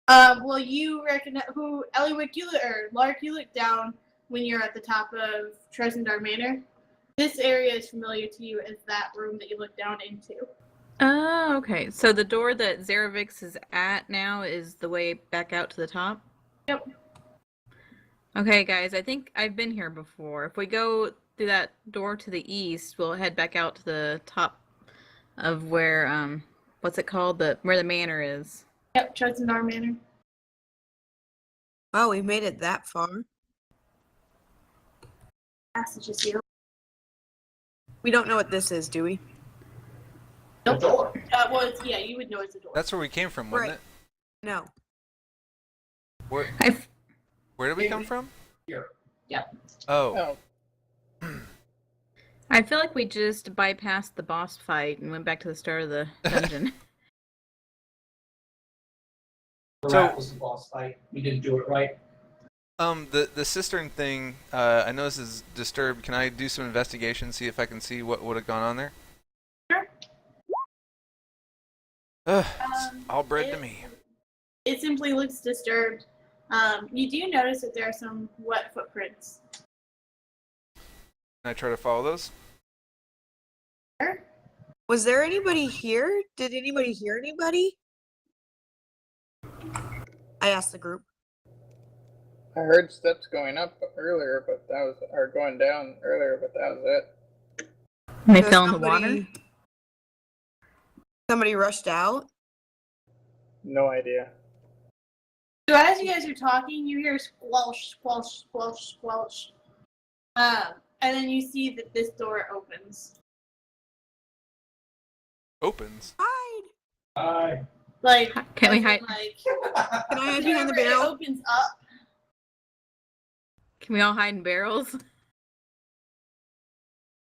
Well, you recognize who Ellywick, or Lark, you look down when you're at the top of Tresendar Manor. This area is familiar to you as that room that you look down into. Oh, okay. So the door that Zaravix is at now is the way back out to the top? Yep. Okay, guys, I think I've been here before. If we go through that door to the east, we'll head back out to the top of where, what's it called? Where the manor is. Yep, Tresendar Manor. Oh, we made it that far. Passages here. We don't know what this is, do we? The door. Well, you would know it's a door. That's where we came from, wasn't Right. it? No. Where did we come from? Here. Oh. Oh, I feel like we just bypassed the boss fight and went back to the start of the dungeon. That was the boss fight. We didn't do it right. The cistern thing, I know this is disturbed. Can I do some investigation, see if I can see what would have gone on there? Sure. It's all bread to me. It simply looks disturbed. You do notice that there are some wet footprints. Can I try to follow those? Sure. Was there anybody here? Did anybody hear anybody? I asked the group. I heard steps going up earlier, but going down earlier, but that was it. And they So fell in the water? Somebody rushed out. No idea. So as you guys are talking, you hear squelch, squelch, squelch, squelch. And then you see that this door opens. Opens. Hide. Hi. Like, Can we as in, hide? Like, Can I hide behind the it barrel? opens up. Can we all hide in barrels?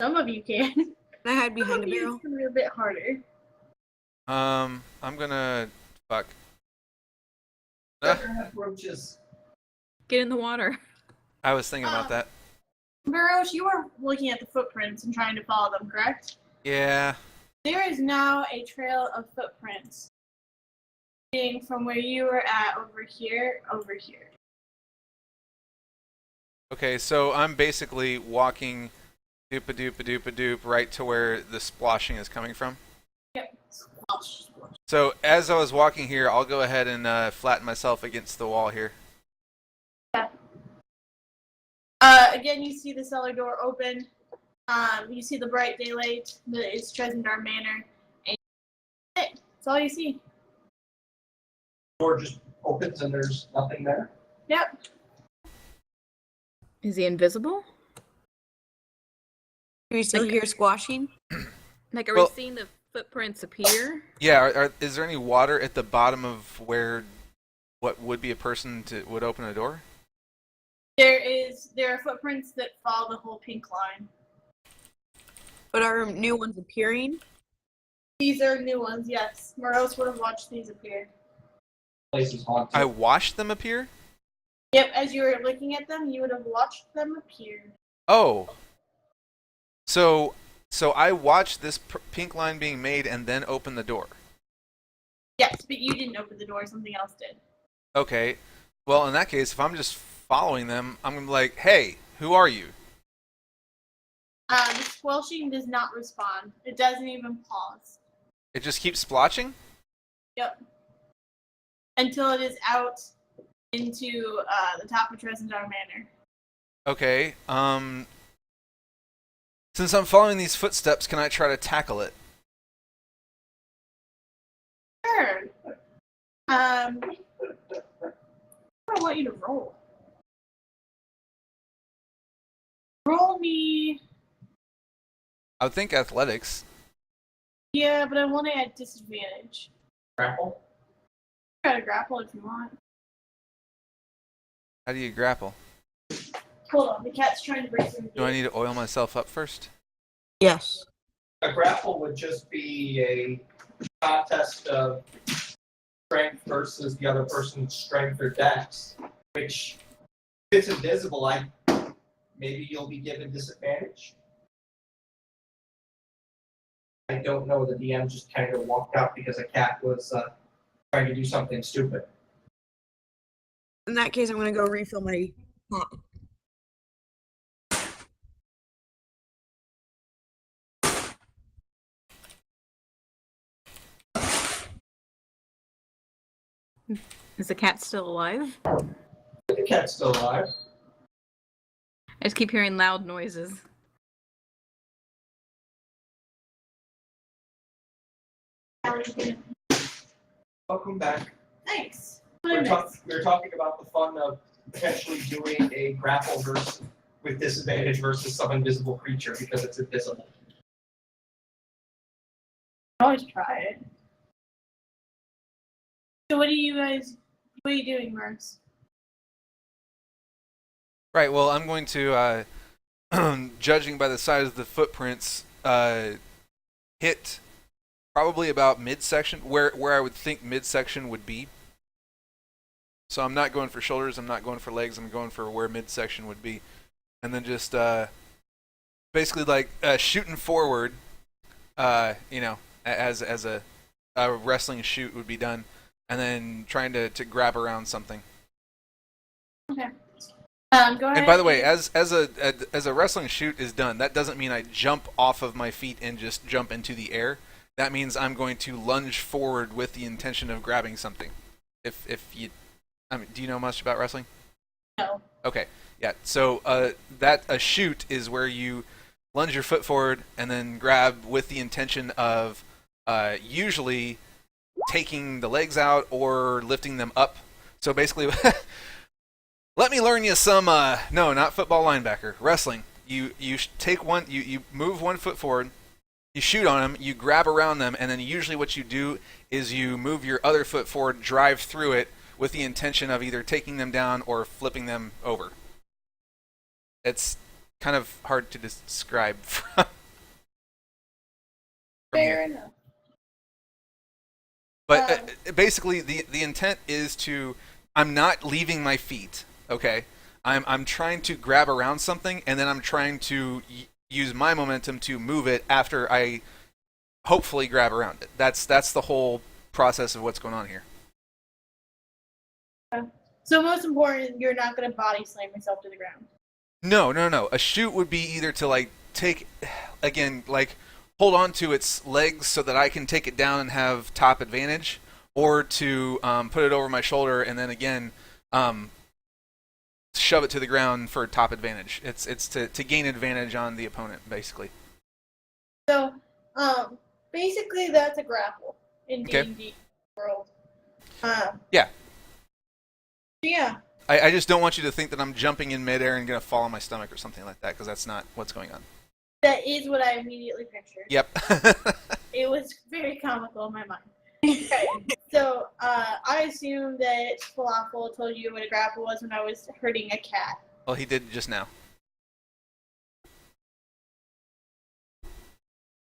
Some of you can. Can I hide Some behind of a you barrel? it's gonna be a bit harder. I'm gonna fuck. Roaches. Get in the water. I was thinking about that. Barosh, you were looking at the footprints and trying to follow them, correct? Yeah. There is now a trail of footprints leading from where you were at over here. Okay, so I'm basically walking doop-a-doop-a-doop-a-doop right to where the splashing is coming from. Yep. Squelch, squelch. So as I was walking here, I'll go ahead and flatten myself against the wall here. Yeah. Again, you see the cellar door open. You see the bright daylight. It's Tresendar Manor. And that's all you see. Door just opens and there's nothing there. Yep. Is he invisible? Do we still hear squashing? Like, are Well- we seeing the footprints appear? Yeah, is there any water at the bottom of where what would be a person would open a door? There are footprints that follow the whole pink line. But are new ones appearing? These are new ones, yes. Moros would have watched these appear. Place is haunted. I watched them appear? Yep, as you were looking at them, you would have watched them appear. Oh. So I watched this pink line being made and then opened the door. Yes, but you didn't open the door, something else did. Okay. Well, in that case, if I'm just following them, I'm going to be like, hey, who are you? The squelching does not respond. It doesn't even pause. It just keeps splotching? Yep. Until it is out into the top of Tresendar Manor. Okay. Since I'm following these footsteps, can I try to tackle it? Sure. I want you to roll. Roll me I would think athletics. Yeah, but I want it at disadvantage. Grapple? Try to grapple if you want. How do you grapple? Hold on, the cat's trying to break through. Do I need to oil myself up first? Yes. A grapple would just be a contest of strength versus the other person's strength or dex, which if it's invisible, maybe you'll be given disadvantage. I don't know. The DM just kind of walked out because a cat was trying to do something stupid. In that case, I'm going to go refill my pot. Is the cat still alive? The cat's still alive. I just keep hearing loud noises. Welcome back. Thanks. We were talking about the fun of potentially doing a grapple with disadvantage versus some invisible creature because it's invisible. Always try it. So what are you doing, Marks? Right, well, I'm going to, judging by the size of the footprints, hit probably about midsection, where I would think midsection would be. So I'm not going for shoulders, I'm not going for legs, I'm going for where midsection would be. And then just basically like shooting forward, as a wrestling shoot would be done, and then trying to grab around something. Okay. Go ahead. And by the way, as a wrestling shoot is done, that doesn't mean I jump off of my feet and just jump into the air. That means I'm going to lunge forward with the intention of grabbing something. If you, I mean, do you know much about wrestling? No. Okay, yeah. So that a shoot is where you lunge your foot forward and then grab with the intention of usually taking the legs out or lifting them up. So basically, let me learn you some. No, not football linebacker. Wrestling. You take one. You move 1 foot forward. You shoot on them. You grab around them, and then usually what you do is you move your other foot forward, drive through it with the intention of either taking them down or flipping them over. It's kind of hard to describe from Fair here. enough. But basically, the intent is to. I'm not leaving my feet. Okay, I'm trying to grab around something, and then I'm trying to use my momentum to move it after I hopefully grab around it. That's the whole process of what's going on here. So most important, you're not going to body slam yourself to the ground. No. A shoot would be either to like take, again, like hold on to its legs so that I can take it down and have top advantage, or to put it over my shoulder and then again shove it to the ground for top advantage. It's to gain advantage on the opponent, basically. So, basically that's a grapple in Okay. D&D world. Yeah. Yeah. I just don't want you to think that I'm jumping in midair and going to fall on my stomach or something like that, because that's not what's going on. That is what I immediately pictured. Yep. It was very comical in my mind. Okay. So, I assume that Falafel told you what a grapple was when I was hurting a cat. Well, he did just now.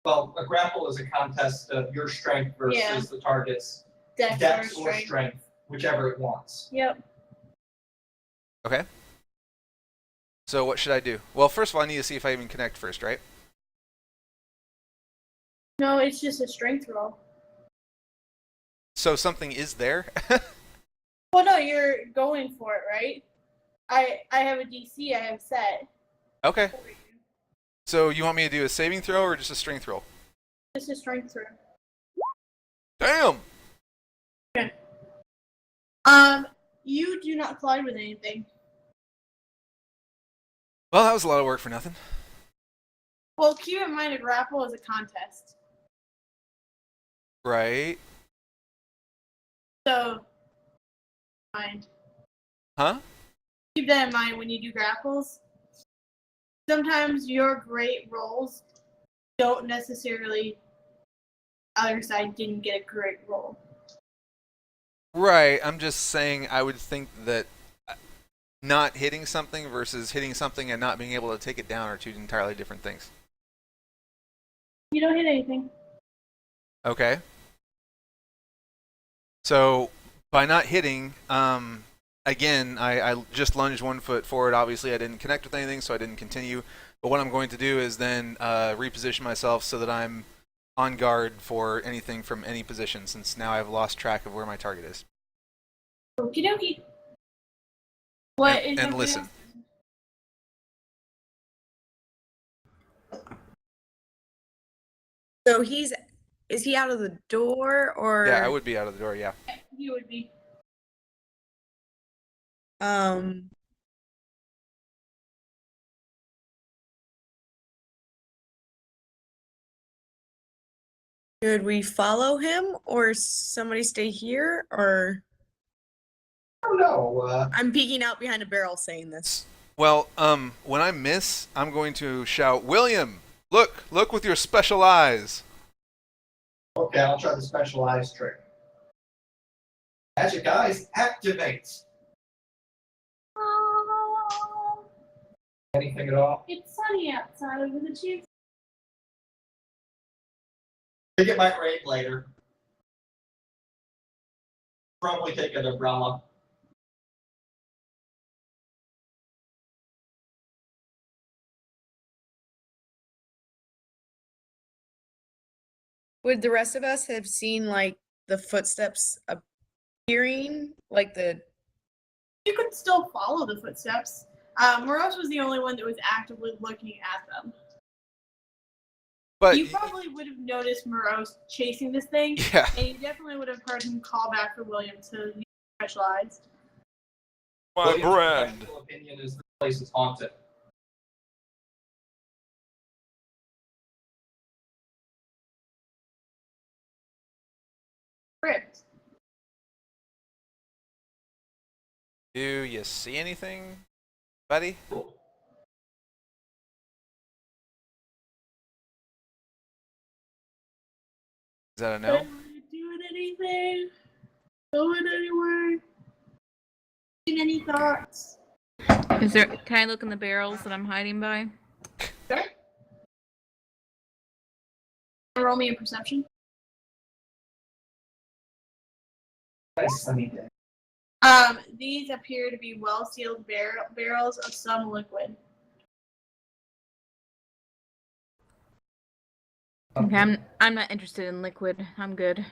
Well, a grapple is a contest of your strength versus the target's dex or strength, whichever it wants. Yep. Okay. So what should I do? Well, first of all, I need to see if I even connect first, right? No, it's just a strength roll. So something is there? Well, no, you're going for it, right? I have a DC I have set. Okay. So you want me to do a saving throw or just a strength roll? Just a strength throw. Damn! Okay. You do not collide with anything. Well, that was a lot of work for nothing. Well, keep in mind a grapple is a contest. Right. So, mind. Huh? Keep that in mind when you do grapples. Sometimes your great rolls don't necessarily other side didn't get a correct roll. Right. I'm just saying I would think that not hitting something versus hitting something and not being able to take it down are two entirely different things. You don't hit anything. Okay. So by not hitting, again, I just lunged 1 foot forward. Obviously, I didn't connect with anything, so I didn't continue. But what I'm going to do is then reposition myself so that I'm on guard for anything from any position, since now I've lost track of where my target is. Okie dokie. What is And everybody listen. else? So is he out of the door or? Yeah, I would be out of the door, yeah. You would be. Should we follow him or somebody stay here or? I don't know. I'm peeking out behind a barrel saying this. Well, when I miss, I'm going to shout, William, look with your special eyes. Okay, I'll try the specialized trick. Magic eyes activate. Oh, Anything at all? it's sunny outside over the cheese. I think it might rain later. Probably take an umbrella. Would the rest of us have seen like the footsteps appearing? Like the You could still follow the footsteps. Morose was the only one that was actively looking at them. But You probably would have noticed Morose chasing this thing, yeah, and you definitely would have heard him call back for William to use specialized. my William's brand. professional opinion is the place is haunted. Crypt. Do you see anything, buddy? Is that a no? Not doing anything. Going anywhere. Any thoughts? Is there? Can I look in the barrels that I'm hiding by? Sure. Roll me a perception. Nice sunny day. These appear to be well-sealed barrels of some liquid. Okay, I'm not interested in liquid. I'm good.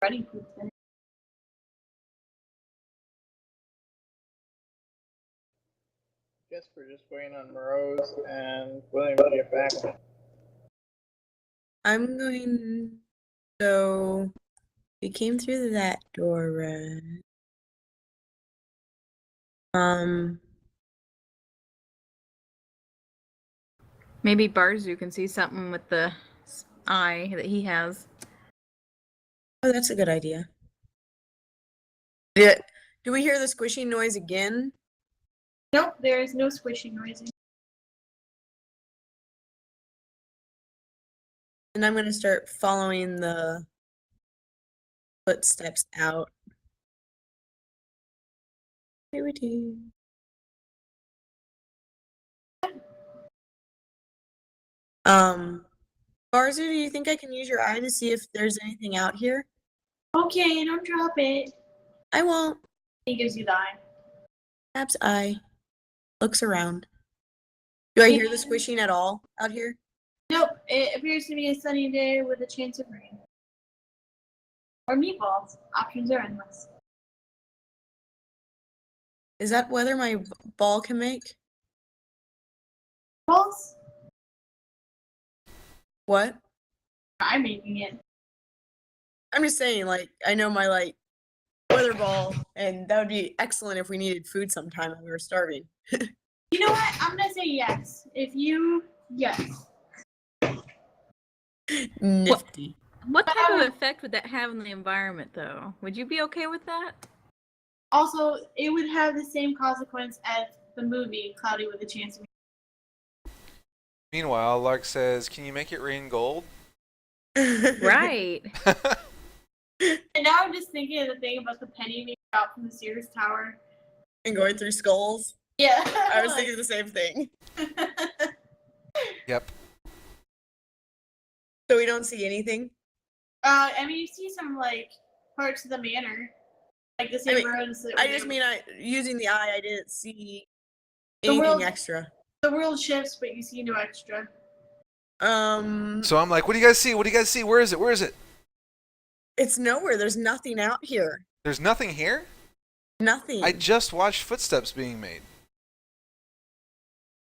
Ready for it. Guess we're just waiting on Morose and William to get back. I'm going. So we came through that door, right? Maybe Barzu can see something with the eye that he has. Oh, that's a good idea. Yeah. Do we hear the squishing noise again? Nope, there is no squishing noise. And I'm gonna start following the footsteps out. Barzu, do you think I can use your eye to see if there's anything out here? Okay, don't drop it. I won't. He gives you the eye. Perhaps eye looks around. Do I hear the squishing at all out here? Nope, it appears to be a sunny day with a chance of rain. Or meatballs. Options are endless. Is that weather my ball can make? Balls? What? I'm making it. I'm just saying, like, I know my, like, weather ball, and that would be excellent if we needed food sometime and we were starving. You know what? I'm gonna say yes. Yes. Nifty. What type of effect would that have on the environment, though? Would you be okay with that? Also, it would have the same consequence as the movie Cloudy with a Chance of. Meanwhile, Lark says, "Can you make it rain gold?" Right. And now I'm just thinking of the thing about the penny being out from the Sears Tower. And going through skulls. Yeah. I was thinking the same thing. Yep. So we don't see anything? I mean, you see some, like, parts of the manor. Like the same roads that I just mean, using the eye, I didn't see The anything world- extra. the world shifts, but you see no extra. So I'm like, "What do you guys see? What do you guys see? Where is it? Where is it?" It's nowhere. There's nothing out here. There's nothing here? Nothing. I just watched footsteps being made.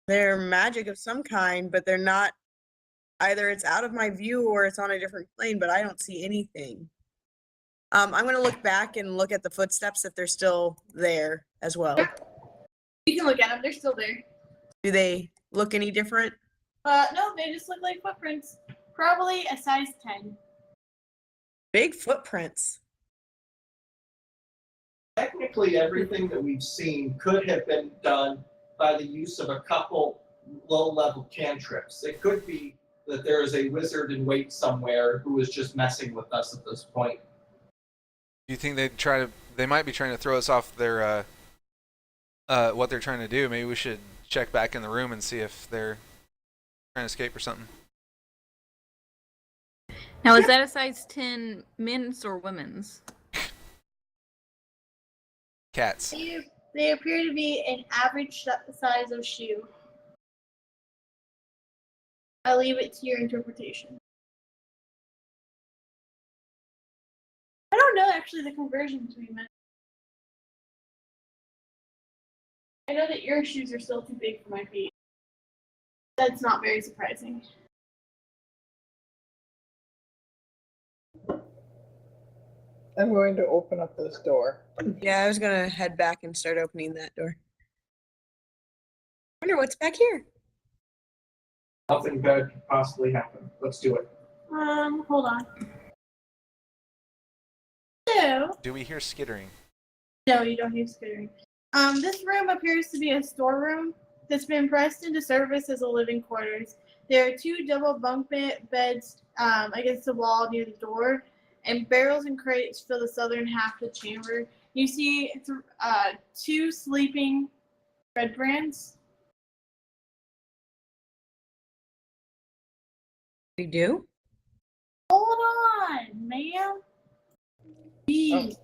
They're magic of some kind, but they're not. Either it's out of my view or it's on a different plane, but I don't see anything. I'm going to look back and look at the footsteps if they're still there as well. You can look at them; they're still there. Do they look any different? No, they just look like footprints. Probably a size 10. Big footprints. Technically, everything that we've seen could have been done by the use of a couple low-level cantrips. It could be that there is a wizard in wait somewhere who is just messing with us at this point. Do you think they might be trying to throw us off their what they're trying to do? Maybe we should check back in the room and see if they're trying to escape or something. Now, is that a size 10 men's or women's? Cats. They appear to be an average size of shoe. I leave it to your interpretation. I don't know actually the conversion between them. I know that your shoes are still too big for my feet. That's not very surprising. I'm going to open up this door. Yeah, I was going to head back and start opening that door. Wonder what's back here. Nothing bad could possibly happen. Let's do it. Hold on. So, Do we hear skittering? no, you don't hear skittering. This room appears to be a storeroom that's been pressed into service as a living quarters. There are 2 double bunk beds against the wall near the door, and barrels and crates fill the southern half of the chamber. You see 2 sleeping red brands. We do? Hold on, ma'am. Jeez.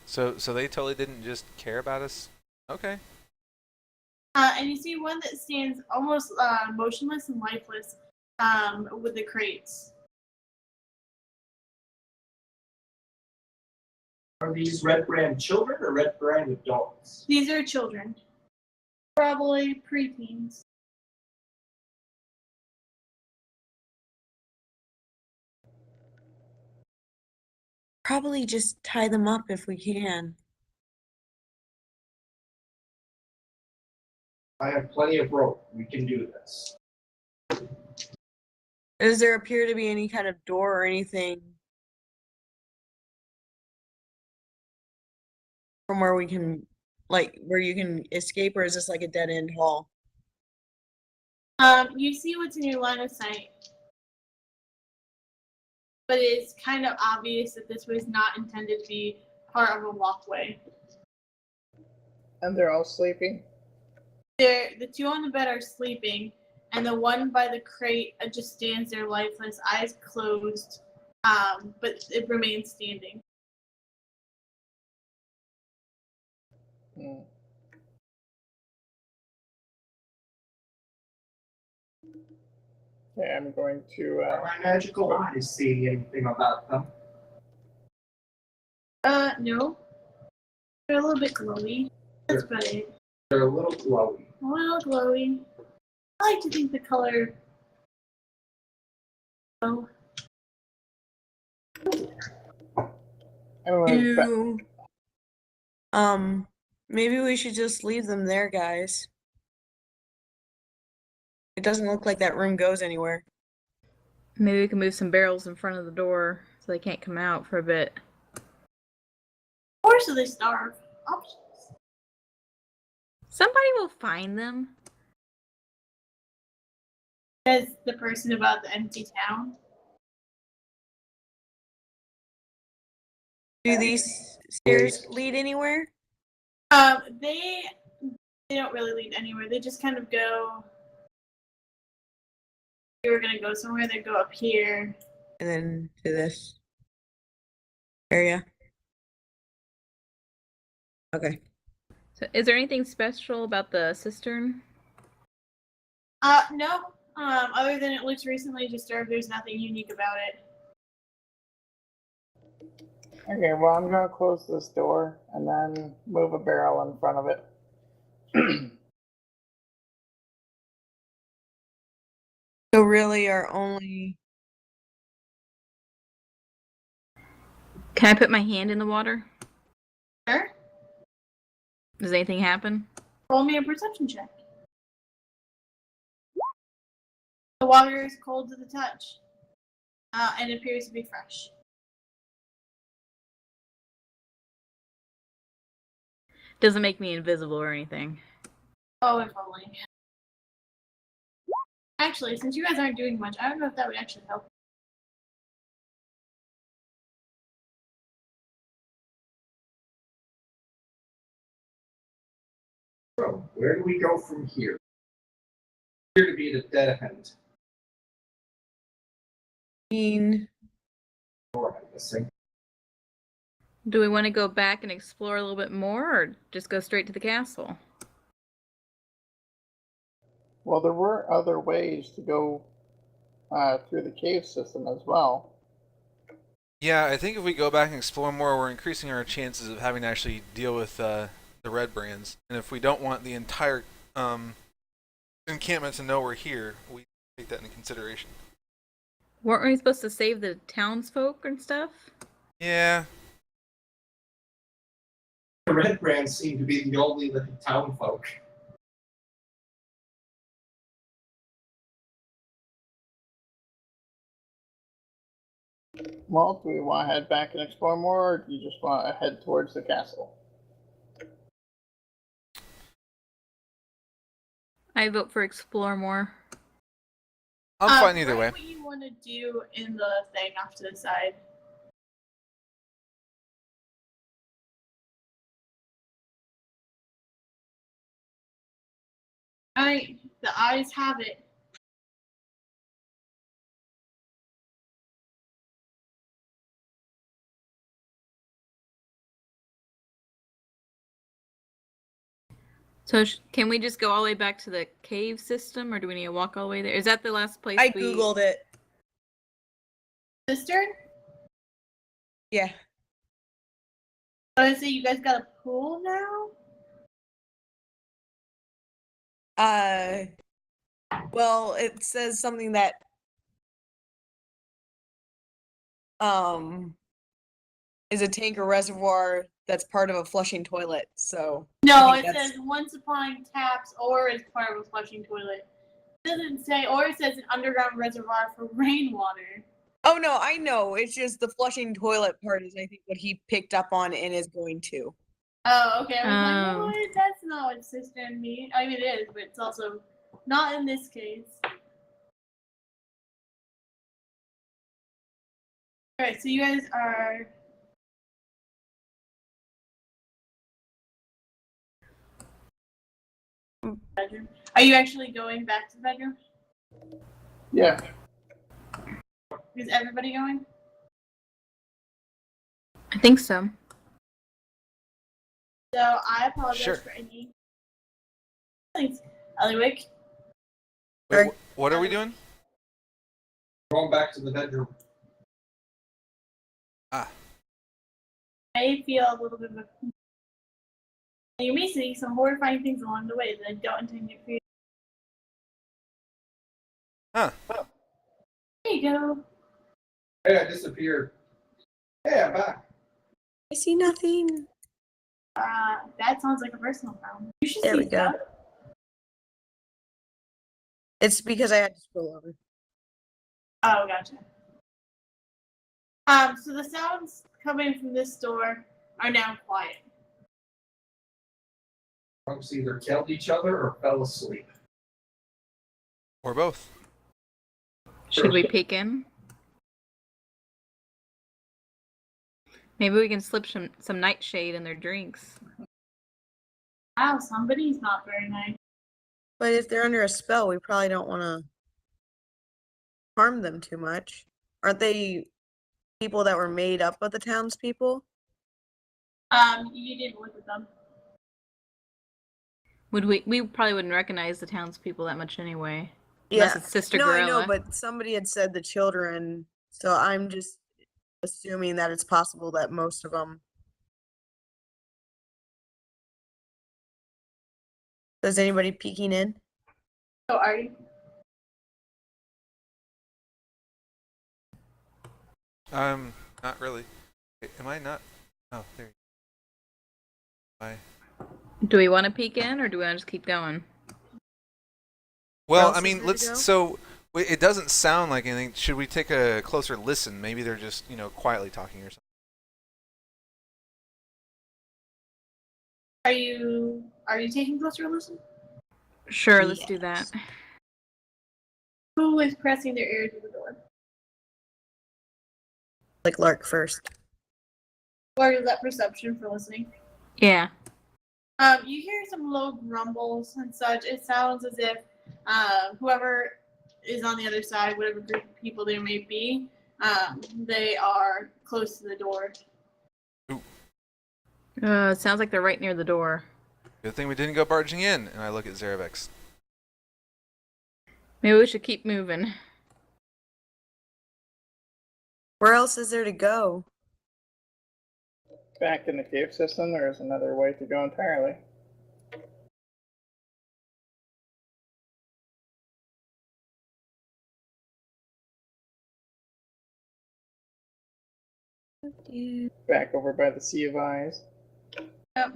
So they totally didn't just care about us? Okay. And you see one that stands almost motionless and lifeless with the crates. Are these red brand children or red brand adults? These are children. Probably preteens. Probably just tie them up if we can. I have plenty of rope. We can do this. Does there appear to be any kind of door or anything from where we can, like, where you can escape, or is this like a dead end hall? You see what's in your line of sight. But it's kind of obvious that this was not intended to be part of a walkway. And they're all sleeping. The 2 on the bed are sleeping, and the one by the crate just stands there lifeless, eyes closed, but it remains standing. Hmm. Okay, I'm going to. Are my magical eyes seeing anything about them? No. They're a little bit glowy. That's about it. They're a little glowy. A little glowy. I like to think the color. Oh. Maybe we should just leave them there, guys. It doesn't look like that room goes anywhere. Maybe we can move some barrels in front of the door so they can't come out for a bit. Or so they starve. options. Somebody will find them. Says the person about the empty town. Do these stairs lead anywhere? They don't really lead anywhere. They just kind of go. If you were gonna go somewhere, they go up here. And then to this area. Okay. So, is there anything special about the cistern? No. Other than it looks recently disturbed, there's nothing unique about it. Okay, well, I'm going to close this door and then move a barrel in front of it. So really our only... Can I put my hand in the water? Sure. Does anything happen? Roll me a perception check. The water is cold to the touch, and appears to be fresh. Doesn't make me invisible or anything. Oh, if only. Actually, since you guys aren't doing much, I don't know if that would actually help. So, where do we go from here? Appear to be the dead end. Door I'm missing. Do we want to go back and explore a little bit more, or just go straight to the castle? Well, there were other ways to go through the cave system as well. Yeah, I think if we go back and explore more, we're increasing our chances of having to actually deal with the red brands. And if we don't want the entire encampment to know we're here, we take that into consideration. Weren't we supposed to save the townsfolk and stuff? Yeah. The red brands seem to be the only living town folk. Well, do we want to head back and explore more, or do you just want to head towards the castle? I vote for explore more. I'm fine either way. Write what you want to do in the thing off to the side. Alright, the eyes have it. So can we just go all the way back to the cave system, or do we need to walk all the way there? Is that the last place I googled it. Cistern? Yeah. So you guys got a pool now? Well, it says something that is a tank or reservoir that's part of a flushing toilet. So No, I it think says one supplying taps or is part of a flushing toilet. It doesn't say, or it says an underground reservoir for rainwater. Oh no, I know. It's just the flushing toilet part is I think what he picked up on and is going to. Oh, okay. I was Oh. like, what? That's not what cistern means. I mean, it is, but it's also not in this case. Alright, so you guys are... bedroom. Are you actually going back to the bedroom? Yeah. Is everybody going? I think so. So I apologize Sure. for any... Thanks, Ellywick. Wait, what are we doing? Going back to the bedroom. I feel a little bit of a... You may see some horrifying things along the way that I don't intend for you. Huh. There you go. Hey, I disappeared. Hey, I'm back. I see nothing. That sounds like a personal problem. You should There see we go. stuff. It's because I had to scroll over. Oh, gotcha. So the sounds coming from this door are now quiet. Folks either killed each other or fell asleep. Or both. Should we peek in? Maybe we can slip some nightshade in their drinks. Wow, somebody's not very nice. But if they're under a spell, we probably don't want to harm them too much. Aren't they people that were made up of the townspeople? You didn't look at them. Would we probably wouldn't recognize the townspeople that much anyway. Yeah. Unless it's Sister No, Gorilla. I know, but somebody had said the children, so I'm just assuming that it's possible that most of them. Is anybody peeking in? Oh, are you? Not really. Am I not? Oh, there you go. Bye. Do we want to peek in, or do we want to just keep going? Well, else I is mean, there to let's. go? So it doesn't sound like anything. Should we take a closer listen? Maybe they're just quietly talking or something. Are you taking a closer listen? Sure, let's do that. Who is pressing their ear to the door? Like Lark first. Or is that perception for listening? Yeah. You hear some low grumbles and such. It sounds as if whoever is on the other side, whatever group of people there may be, they are close to the door. It sounds like they're right near the door. Good thing we didn't go barging in. And I look at Zeravex. Maybe we should keep moving. Where else is there to go? Back in the cave system, there is another way to go entirely. Back over by the Sea of Eyes. Yep.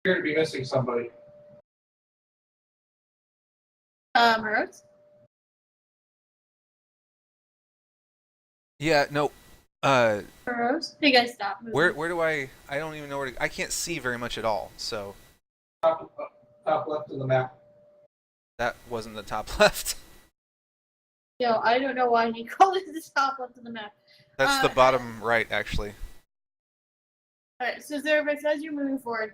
Appear to be missing somebody. Rose? Yeah. No. Rose? Hey guys, stop moving. Where do I don't even know where to. I can't see very much at all. So Top left of the map. that wasn't the top left. Yo, I don't know why he called it the top left of the map. That's the bottom right, actually. Alright, so Zerbex, as you're moving forward,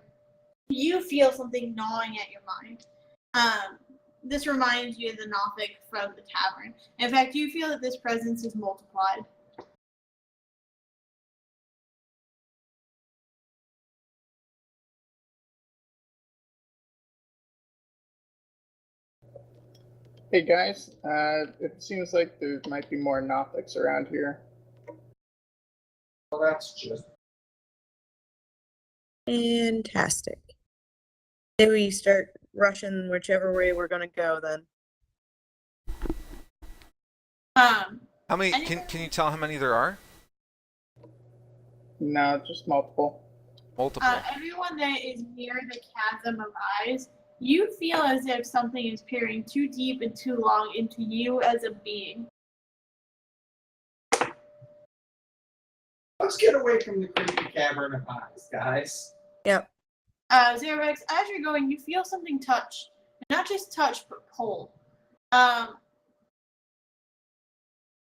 you feel something gnawing at your mind. This reminds you of the Nothic from the tavern. In fact, you feel that this presence is multiplied. Hey guys, it seems like there might be more Nothics around here. Well, that's just. Fantastic. Maybe we start rushing whichever way we're gonna go then. How many? Can you tell how many there are? No, just multiple. Multiple. Everyone that is near the chasm of eyes, you feel as if something is peering too deep and too long into you as a being. Let's get away from the creepy cavern of eyes, guys. Yep. Zerovex, as you're going, you feel something touch. Not just touch, but pull.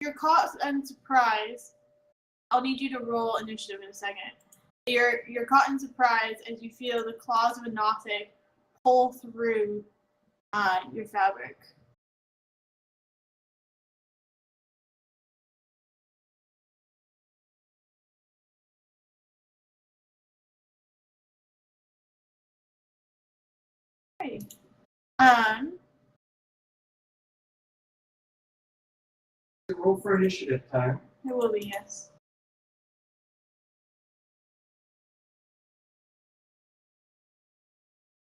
You're caught in surprise. I'll need you to roll initiative in a second. You're caught in surprise as you feel the claws of a Nothic pull through your fabric. Okay. Roll for initiative time. It will be, yes.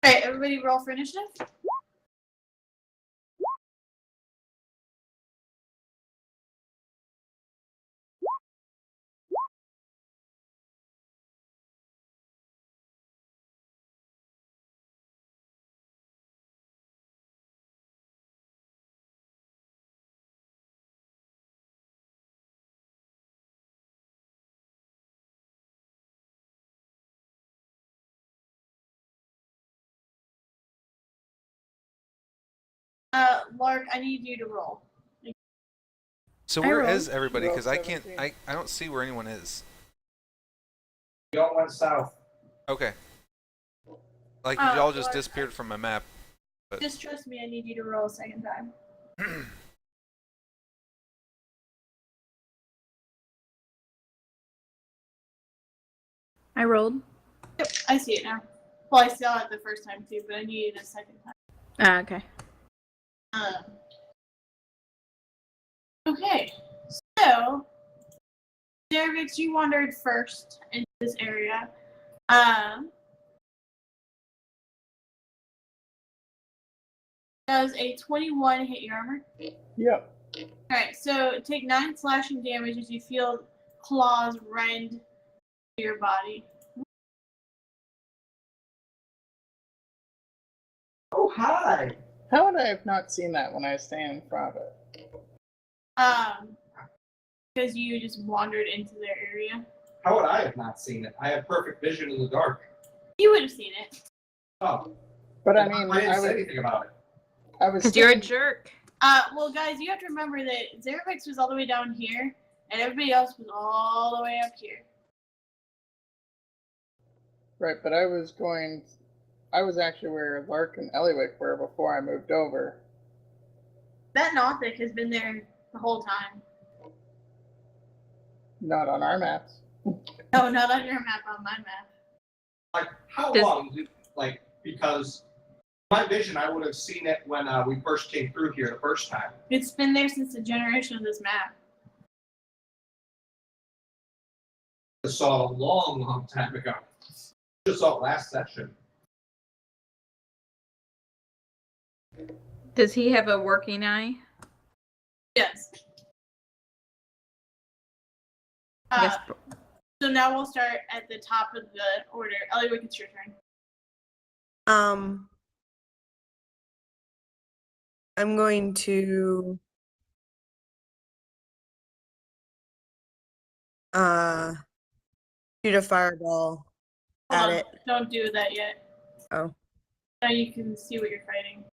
Alright, everybody roll for initiative. Lark, I need you to roll. So I where rolled. is everybody? Because I can't. 17. I don't see where anyone is. We all went south. Okay. Like Oh, y'all just Lark, disappeared from my map. Just trust me, I need you to roll a second time. I rolled. Yep, I see it now. Well, I saw it the first time too, but I needed a second time. Okay. Okay, so Dervix, you wandered first into this area. Does a 21 hit your armor? Yep. Alright, so take 9 slashing damage as you feel claws rend through your body. Oh, hi. How would I have not seen that when I stand in front of it? Because you just wandered into their area. How would I have not seen it? I have perfect vision in the dark. You would have seen it. Oh. But I mean, I didn't I say was, anything about it. I was. Because you're a standing- jerk. Well, guys, you have to remember that Zervix was all the way down here, and everybody else was all the way up here. Right, but I was going. I was actually where Lark and Ellywick were before I moved over. That Nothic has been there the whole time. Not on our maps. No, not on your map, on my map. Like, how Does- long did, like, because my vision, I would have seen it when we first came through here the first time. It's been there since the generation of this map. I saw it a long, long time ago. Just saw it last session. Does he have a working eye? Yes. I guess. So now we'll start at the top of the order. Ellywick, it's your turn. I'm going to shoot a fireball Hold at on. it. Don't do that yet. Oh. Now you can see what you're fighting.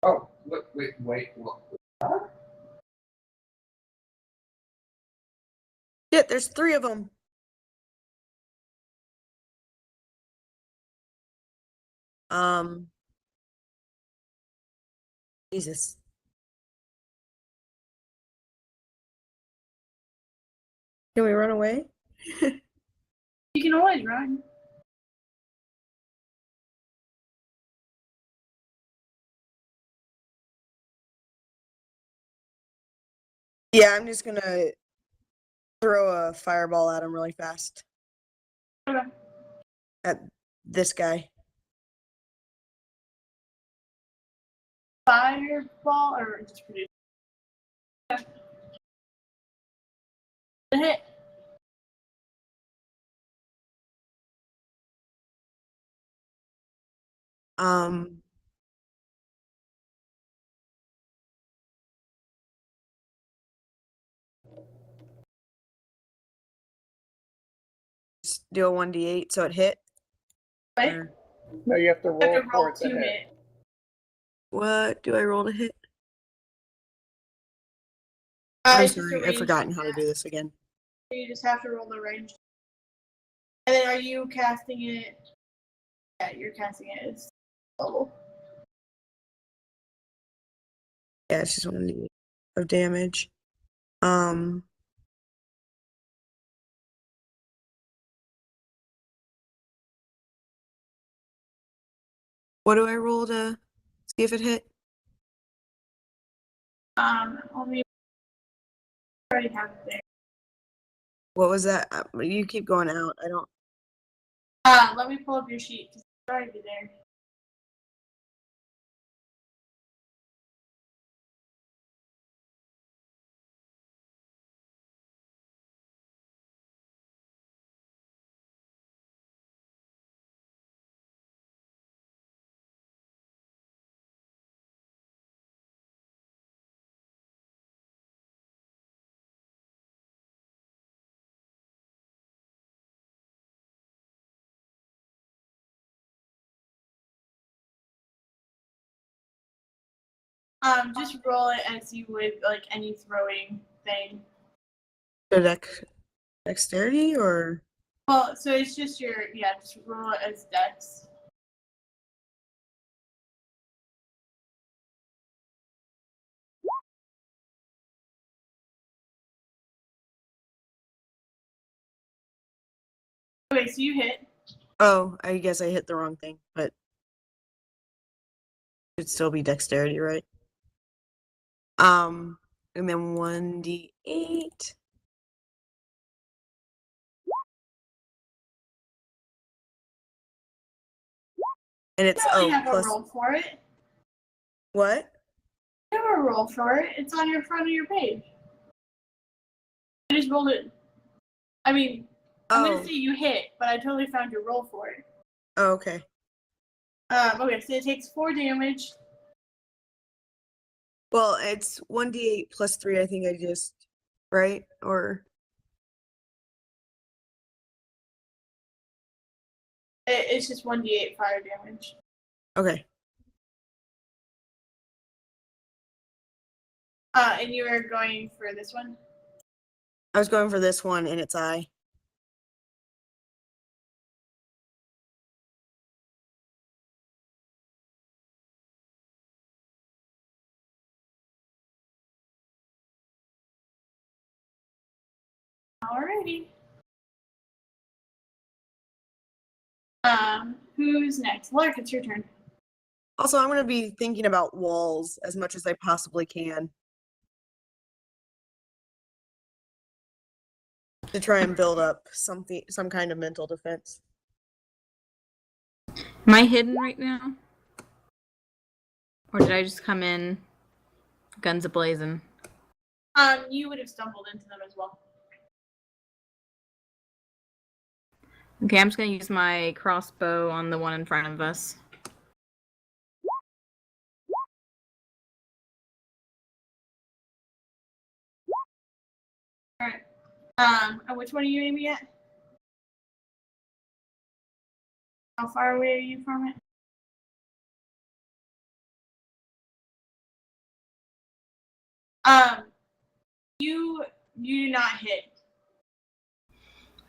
Oh, wait. What? Shit, there's 3 of them. Jesus. Can we run away? You can always run. Yeah, I'm just gonna throw a fireball at him really fast. Okay. At this guy. Fireball or just produce? Okay. The hit. Just do a 1d8 so it hit. Right? Or No, you have to You have roll to for roll it to 2 hit. hit. what do I roll to hit? It's I'm just a sorry, I've range forgotten how to attack. do this again. You just have to roll the range. And then are you casting it? Yeah, you're casting it. It's level. Yeah, it's just 1d8 of damage. What do I roll to see if it hit? Let me already have it there. What was that? You keep going out. I don't. Let me pull up your sheet because it's already there. Just roll it as you would like any throwing thing. The dexterity or? Well, so it's just just roll it as dex. Okay, so you hit. Oh, I guess I hit the wrong thing, but it'd still be dexterity, right? And then 1d8. And it's You have a roll for it. What? You have a roll for it. It's on your front of your page. I just rolled it. I mean, I'm gonna say you hit, but I totally found your roll for it. Oh, okay. Okay, so it takes 4 damage. Well, it's 1d8 plus 3, I think I just, right? Or It's just 1d8 fire damage. okay. And you are going for this one? I was going for this one and its eye. Alrighty. Who's next? Lark, it's your turn. Also, I'm going to be thinking about walls as much as I possibly can. To try and build up some kind of mental defense. Am I hidden right now? Or did I just come in guns a-blazing? You would have stumbled into them as well. Okay, I'm just gonna use my crossbow on the one in front of us. Alright. And which one are you aiming at? How far away are you from it? You do not hit.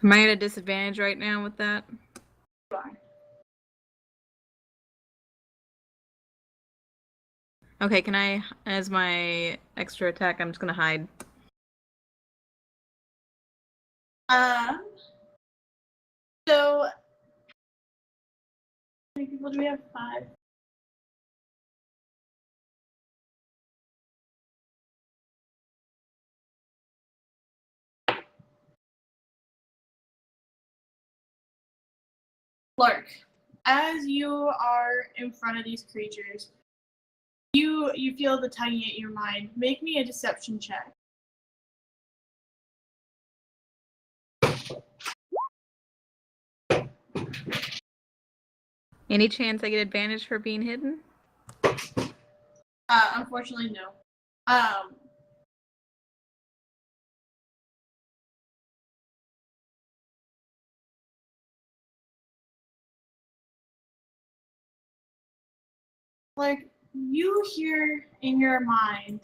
Am I at a disadvantage right now with that? You are. Okay, can I, as my extra attack, I'm just gonna hide. So how many people do we have? 5. Lark, as you are in front of these creatures, you feel the tugging at your mind. Make me a deception check. Any chance I get advantage for being hidden? Unfortunately, no. Like, you hear in your mind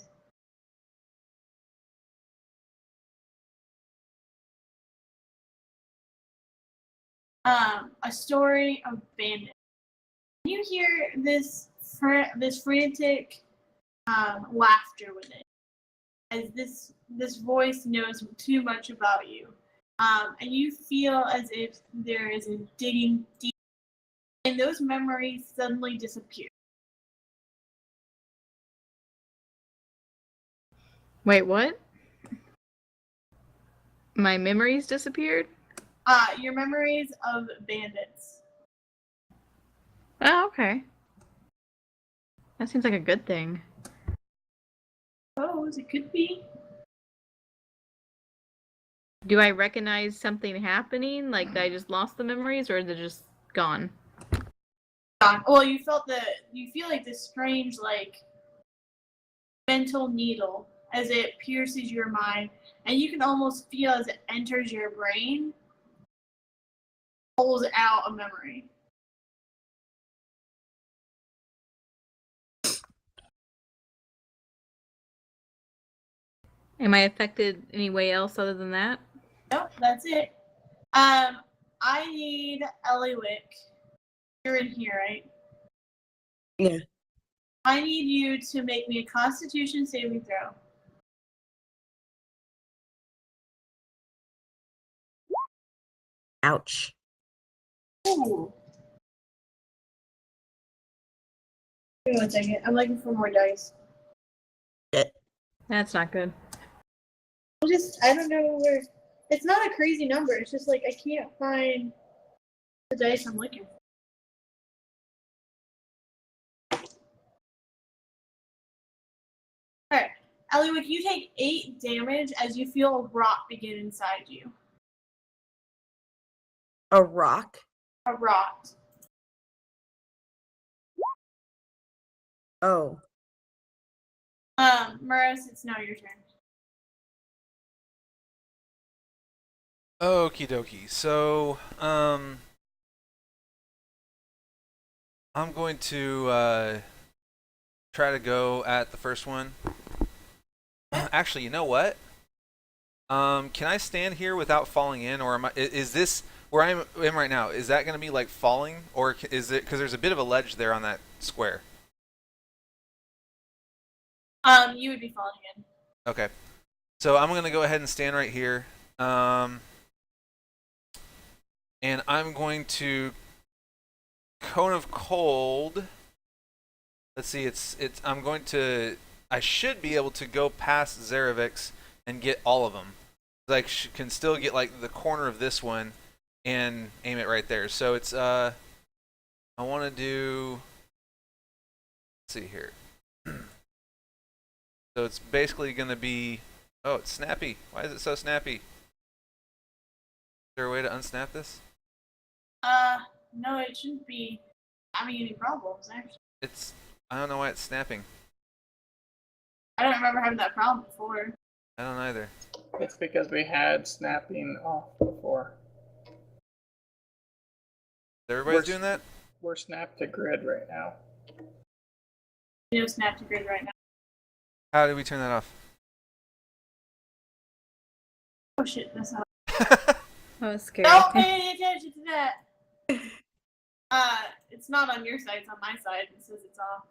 a story of bandits. You hear this frantic laughter with it, as this voice knows too much about you, and you feel as if there is a digging deep, and those memories suddenly disappear. Wait, what? My memories disappeared? Your memories of bandits. Oh, okay. That seems like a good thing. Oh, it could be. Do I recognize something happening? Like I just lost the memories, or is it just gone? Well, you feel like this strange, like, mental needle as it pierces your mind, and you can almost feel as it enters your brain, pulls out a memory. Am I affected any way else other than that? Nope, that's it. I need Ellywick. You're in here, right? Yeah. I need you to make me a Constitution saving throw. Ouch. Ooh. Give me 1 second. I'm looking for more dice. That's not good. I don't know where. It's not a crazy number. It's just like I can't find the dice I'm looking for. Alright. Ellywick, you take 8 damage as you feel a rock begin inside you. A rock? A rock. Oh. Maros, it's now your turn. Okie dokie. So, I'm going to try to go at the first one. Actually, you know what? Can I stand here without falling in, or is this where I am right now? Is that going to be like falling, or is it because there's a bit of a ledge there on that square? You would be falling in. Okay, so I'm going to go ahead and stand right here, and I'm going to Cone of Cold. Let's see, I should be able to go past Zarovix and get all of them. Like, can still get like the corner of this one and aim it right there. So it's I want to do. Let's see here. So it's basically going to be. Oh, it's snappy. Why is it so snappy? Is there a way to unsnap this? No, it shouldn't be having any problems, actually. I don't know why it's snapping. I don't remember having that problem before. I don't either. It's because we had snapping off before. Everybody's doing that? We're snapped to grid right now. No snap to grid right now. How did we turn that off? Oh shit, that's not. That was scary. Don't pay any attention to that. It's not on your side, it's on my side. It says it's off.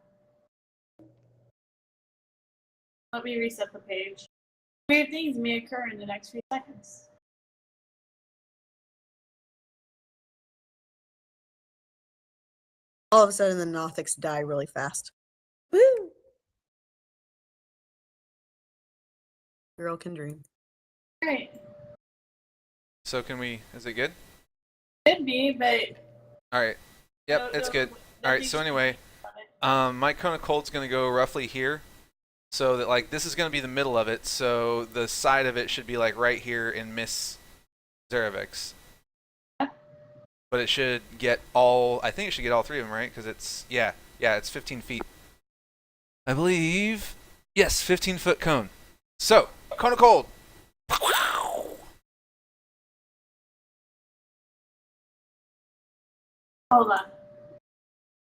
Let me reset the page. Weird things may occur in the next few seconds. All of a sudden, the Nothics die really fast. Woo! Girl can dream. Alright. So is it good? Could be, but. Alright. Yep, it's good. Alright, so anyway, my Cone of Cold's going to go roughly here. So that, like, this is going to be the middle of it. So the side of it should be, like, right here and miss Zarovix. But it should get I think it should get all 3 of them, right? Because it's, yeah, it's 15 feet. I believe, yes, 15-foot cone. So, Cone of Cold. Hold on.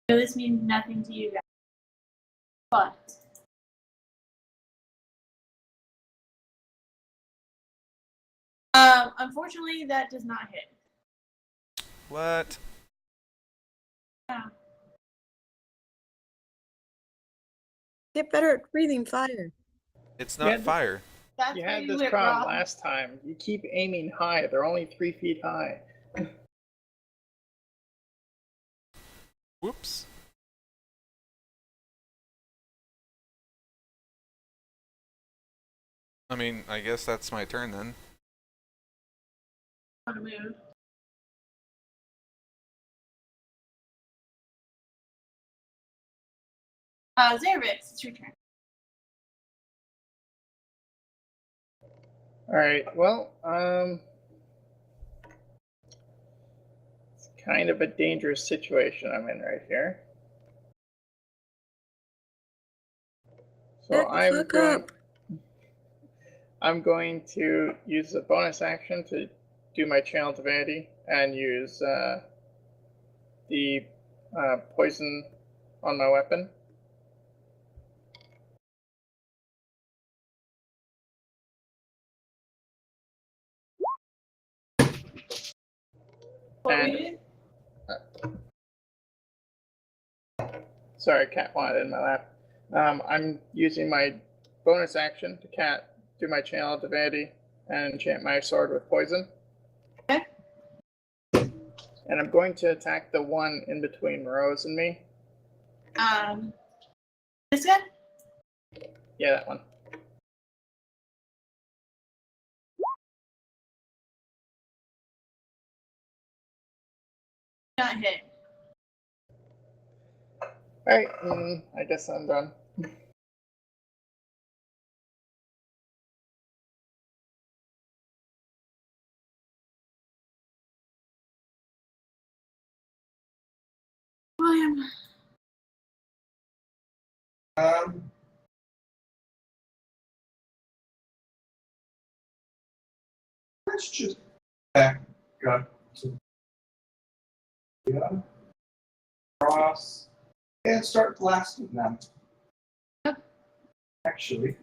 So this means nothing to you guys. But. Unfortunately, that does not hit. What? Yeah. Get better at breathing fire. It's not fire. That's You where had you this went problem wrong. last time. You keep aiming high. They're only 3 feet high. Whoops. I mean, I guess that's my turn then. On a move. Zarovix, it's your turn. Alright, well, it's kind of a dangerous situation I'm in right here. So I'm going to use a bonus action to do my Channel Divinity and use the poison on my weapon. What were And- you doing? Sorry, cat wanted in my lap. I'm using my bonus action to do my channel of divinity and enchant my sword with poison. Okay. And I'm going to attack the one in between Rose and me. This guy? Yeah, that one. Not hit. Alright, I guess I'm done. William. Let's just back up to cross and start blasting them. Actually,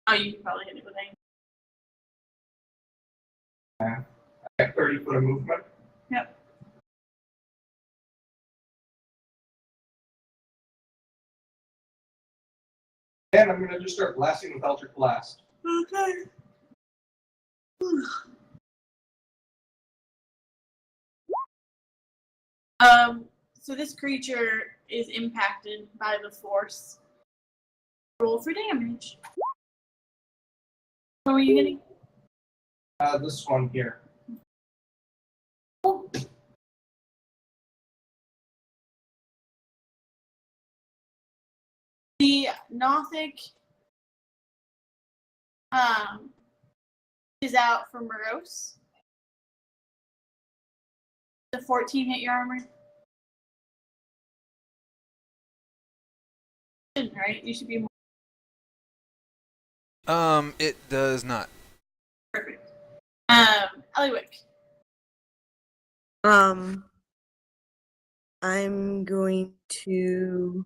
Oh, you can probably hit it with aim. I got 30 foot of movement. Yep. And I'm gonna just start blasting with Eldritch Blast. Okay. So this creature is impacted by the force. Roll for damage. What were you getting? This one here. The Nothic is out for Morose. The 14 hit your armor. Shouldn't, right? You should be more It does not. perfect. Ellywick. I'm going to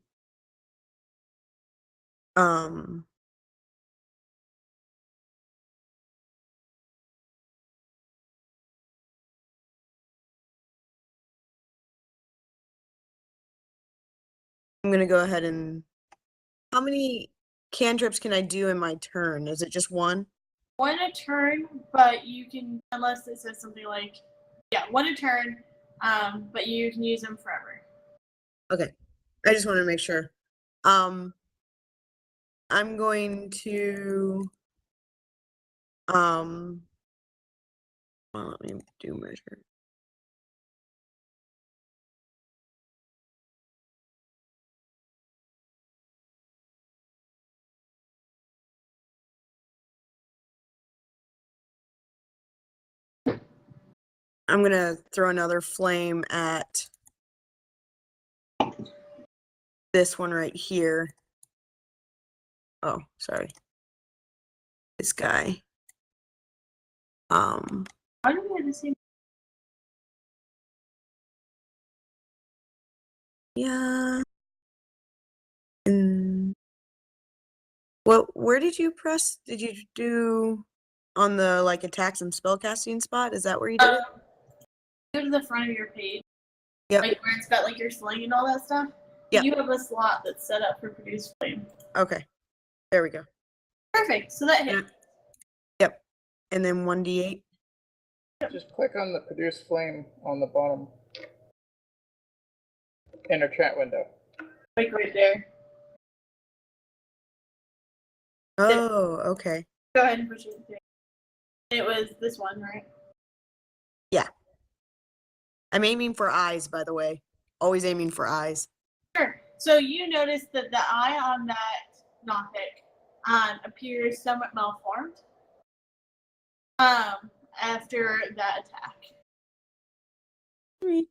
I'm gonna go ahead and how many cantrips can I do in my turn? Is it just one? One a turn, but you can, unless it says something like, yeah, one a turn, but you can use them forever. Okay. I just want to make sure. I'm going to well, let me do measure. I'm gonna throw another flame at this one right here. Oh, sorry. This guy. Why do we have the same? Yeah. And where did you press? Did you do on the like attacks and spellcasting spot? Is that where you did it? Go to the front of your page. Yep. Right where it's got like your sling and all that stuff. Yep. You have a slot that's set up for produce flame. Okay. There we go. Perfect. So that hit. Yep. And then 1d8. Just click on the produce flame on the bottom inner chat window. Like right there. Oh, okay. Go ahead and push it through. It was this one, right? Yeah. I'm aiming for eyes, by the way. Always aiming for eyes. Sure. So you notice that the eye on that Nothic appears somewhat malformed after that attack. Sweet.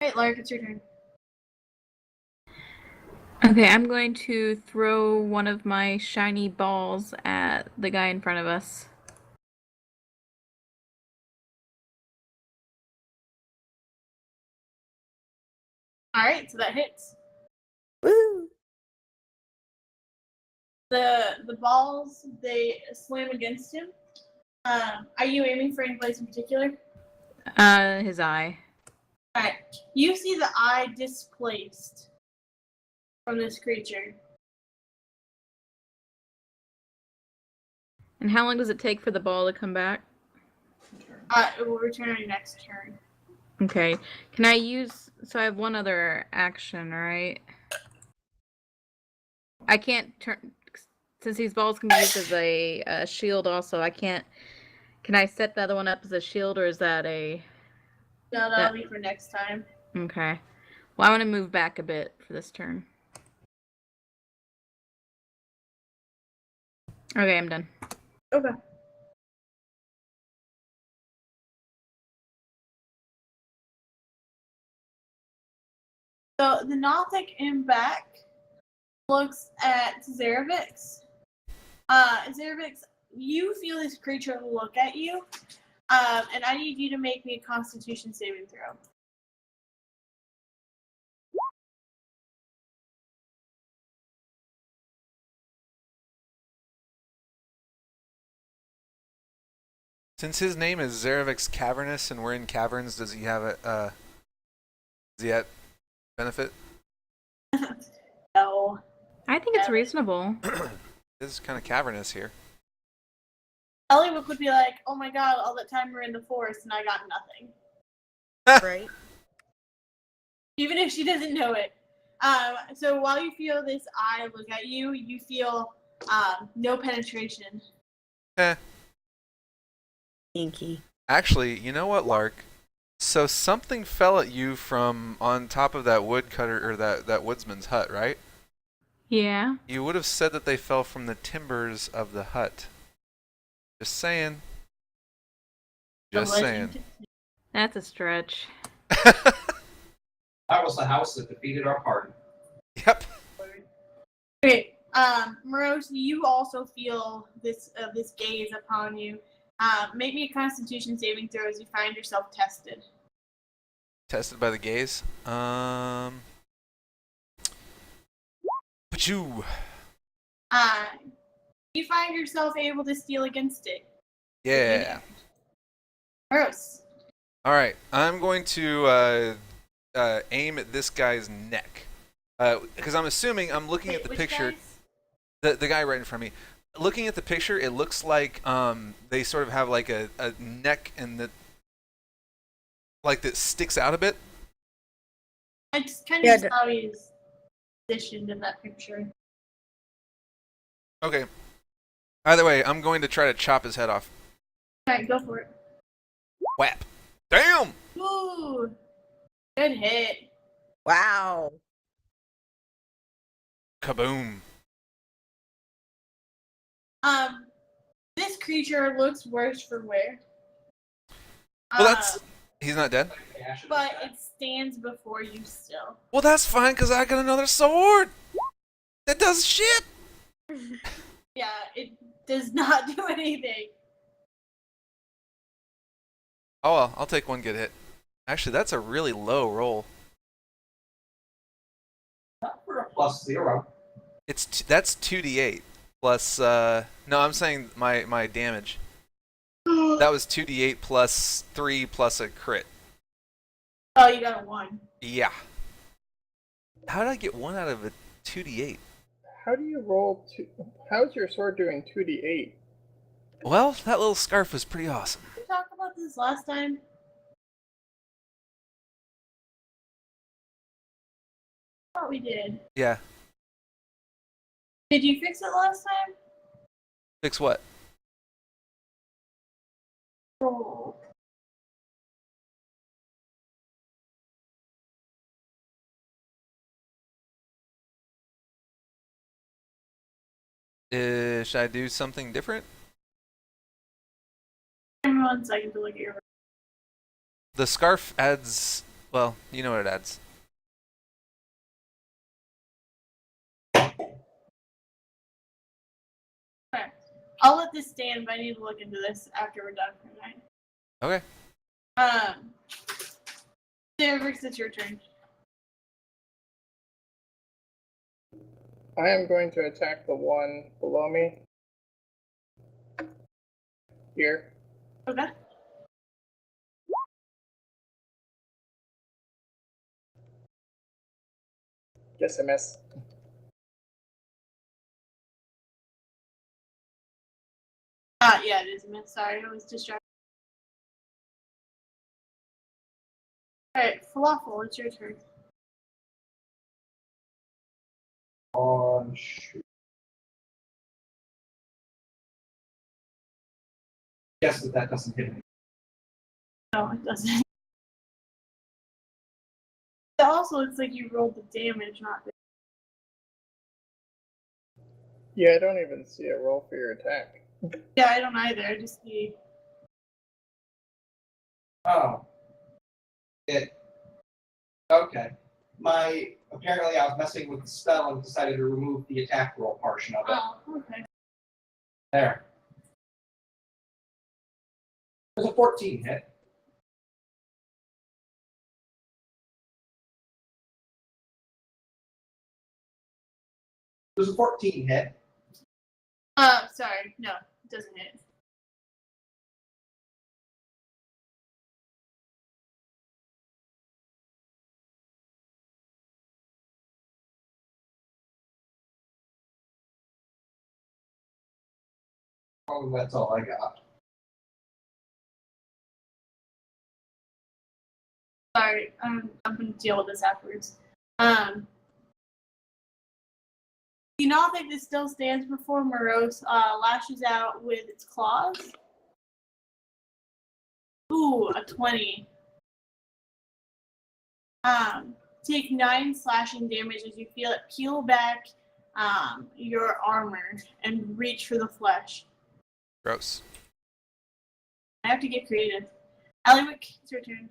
Alright, Lark, it's your turn. Okay, I'm going to throw one of my shiny balls at the guy in front of us. Alright, so that hits. Woo! The balls, they slam against him, Are you aiming for any place in particular? His eye. Alright. You see the eye displaced from this creature. And how long does it take for the ball to come back? It will return on your next turn. Okay. Can I use... So I have one other action, right? I can't turn... Since these balls can be used as a shield also, I can't... Can I set the other one up as a shield, or is that a... No, that'll be for next time. Okay. Well, I want to move back a bit for this turn. Okay, I'm done. Okay. So the Nothic in back looks at Zervix. Zervix, you feel this creature look at you, and I need you to make me a Constitution saving throw. Since his name is Zerevix Cavernous and we're in caverns, does he have a does he have benefit? No. I think it's reasonable. This is kind of cavernous here. Ellywick would be like, oh my god, all that time we're in the forest and I got nothing. Right. Even if she doesn't know it. So while you feel this eye look at you, you feel no penetration. Inky. Actually, you know what, Lark? So something fell at you from on top of that woodcutter or that woodsman's hut, right? Yeah. You would have said that they fell from the timbers of the hut. Just saying. Just saying. That's a stretch. That was the house that defeated our party. Yep. Okay, Morose, you also feel this gaze upon you. Make me a Constitution saving throw as you find yourself tested. Tested by the gaze. But you. You find yourself able to steal against it. Yeah. Morose. All right. I'm going to aim at this guy's neck. Because I'm assuming I'm looking at the Which picture. guys? The guy right in front of me. Looking at the picture, it looks like they sort of have like a neck and that sticks out a bit. I just kind of just how he's positioned in that picture. Okay. Either way, I'm going to try to chop his head off. Alright, go for it. Whap! Damn! Ooh, good hit. Wow. Kaboom! This creature looks worse for wear. Well, he's not dead. But it stands before you still. Well, that's fine because I got another sword. That does shit. Yeah, it does not do anything. Oh well, I'll take one good hit. Actually, that's a really low roll. Not for a +0. That's 2d8 plus. No, I'm saying my damage. That was 2d8 plus 3 plus a crit. Oh, you got a 1. Yeah. How did I get 1 out of a 2d8? How do you roll two? How's your sword doing 2d8? Well, that little scarf was pretty awesome. Did we talk about this last time? I thought we did. Yeah. Did you fix it last time? Fix what? Oh. Should I do something different? Give me 1 second to look at your. The scarf adds. Well, you know what it adds. Okay. I'll let this stand, but I need to look into this after we're done for tonight. Okay. Zervix, it's your turn. I am going to attack the one below me. Here. Okay. Guess I miss. Yeah, it is a miss. Sorry, I was distracted. Alright, Falafel, it's your turn. Shoot. Guess that doesn't hit me. No, it doesn't. It also looks like you rolled the damage, not the. Yeah, I don't even see a roll for your attack. Yeah, I don't either. I just see. Oh. Okay. Apparently I was messing with the spell and decided to remove the attack roll portion of it. Oh, okay. There. There's a 14 hit. There's a 14 hit. Sorry. No, it doesn't hit. Oh, that's all I got. Sorry, I'm gonna deal with this afterwards. You not think this still stands before Morose lashes out with its claws? Ooh, a 20. Take 9 slashing damage as you feel it peel back your armor and reach for the flesh. Gross. I have to get creative. Ellywick, it's your turn.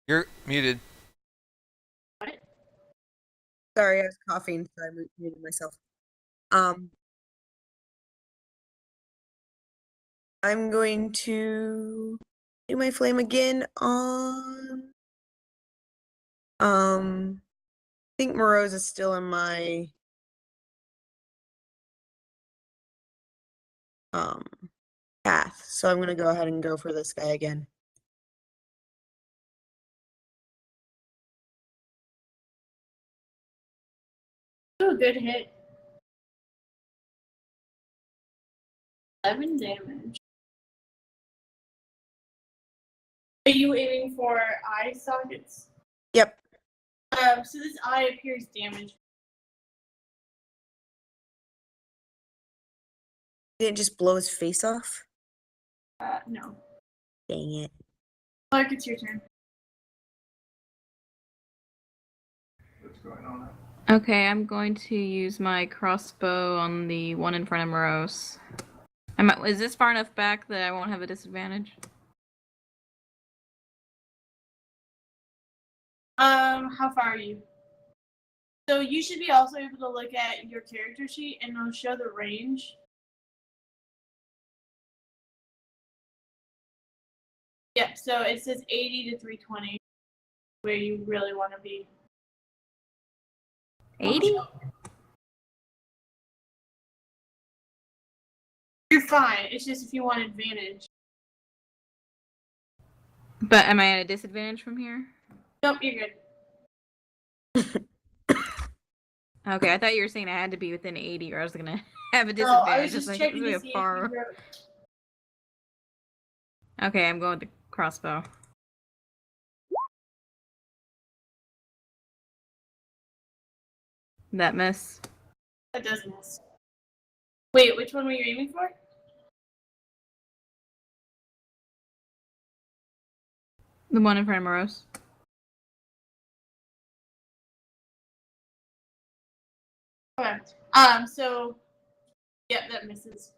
You're muted. What? Sorry, I was coughing, so I muted myself. I'm going to do my flame again on. I think Morose is still in my path, so I'm gonna go ahead and go for this guy again. Ooh, good hit. 7 damage. Are you aiming for eye sockets? Yep. So this eye appears damaged. Didn't just blow his face off? No. Dang it. Lark, it's your turn. What's going on? Okay, I'm going to use my crossbow on the one in front of Morose. Is this far enough back that I won't have a disadvantage? How far are you? So you should be also able to look at your character sheet and it'll show the range. Yep, so it says 80 to 320 where you really want to be. 80? You're fine. It's just if you want advantage. But am I at a disadvantage from here? Nope, you're good. Okay, I thought you were saying I had to be within 80 or I was gonna have a No, I was disadvantage. just Like, checking this to is see far. if you wrote. Okay, I'm going with the crossbow. That miss. That does miss. Wait, which one were you aiming for? The one in front of Morose. Okay. So, yeah, that misses.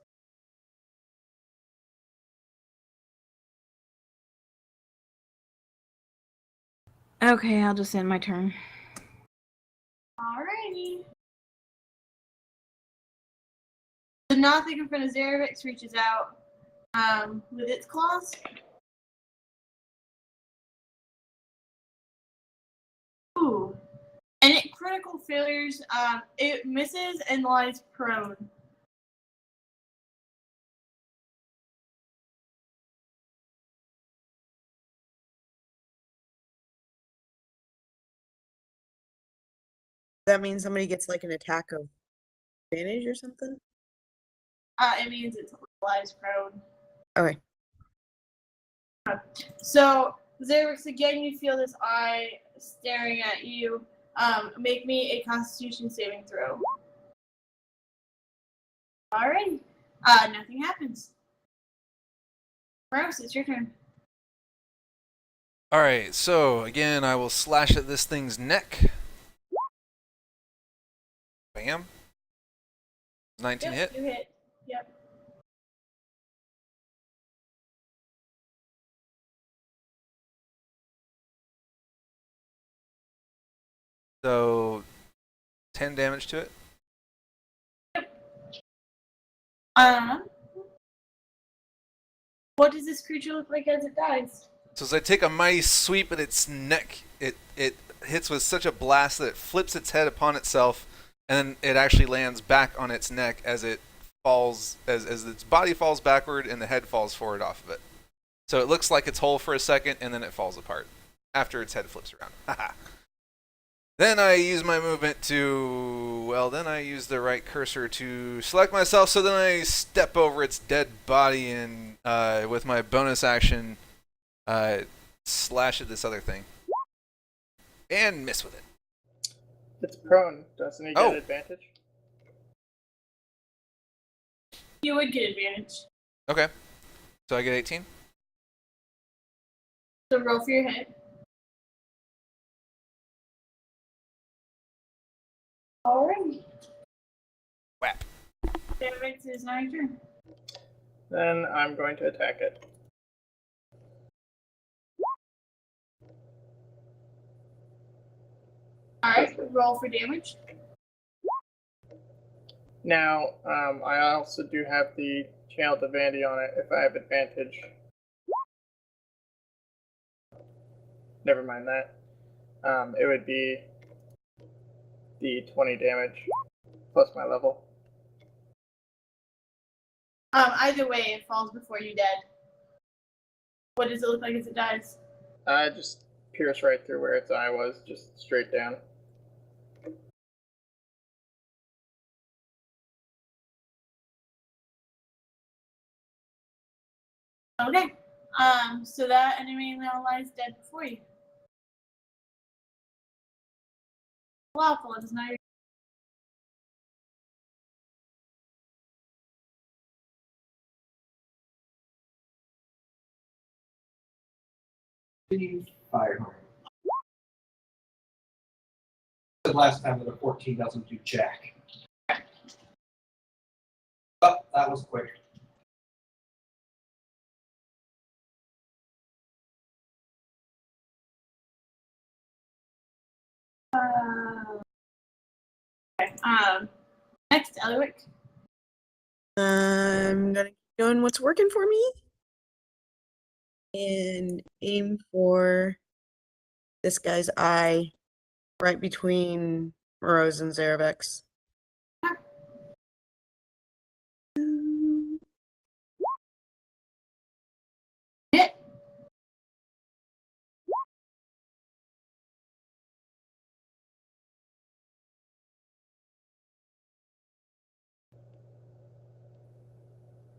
Okay, I'll just end my turn. Alrighty. So nothing in front of Zarevix reaches out with its claws. Ooh. And it critical failures. It misses and lies prone. that mean somebody gets like an attack of advantage or something? It means it's replies prone. Okay. So, Xerix, again, you feel this eye staring at you. Make me a Constitution saving throw. Alright. Nothing happens. Gross, it's your turn. Alright, so again, I will slash at this thing's neck. Bam. 19 Yep, hit. you hit. Yep. So 10 damage to it. What does this creature look like as it dies? So as I take a mighty sweep at its neck, it hits with such a blast that it flips its head upon itself, and then it actually lands back on its neck as it falls, as its body falls backward and the head falls forward off of it. So it looks like it's whole for a second, and then it falls apart after its head flips around. Then I use my movement to, well, then I use the right cursor to select myself, so then I step over its dead body and, with my bonus action, slash at this other thing. And miss with it. It's prone. Doesn't he get advantage? You would get advantage. Okay. So I get 18? So roll for your hit. Alright. Whap. Damage is now your turn. Then I'm going to attack it. Alright, roll for damage. Now, I also do have the channel divinity on it if I have advantage. Never mind that. It would be the 20 damage plus my level. Either way, it falls before you dead. What does it look like as it dies? Just pierce right through where its eye was, just straight down. Okay. So that enemy now lies dead before you. Lawful, it is not your Fire. The last time that a 14 doesn't do jack. Oh, that was quick. Okay. Next, Ellywick. I'm gonna keep doing what's working for me and aim for this guy's eye right between Rose and Zervex. Hit.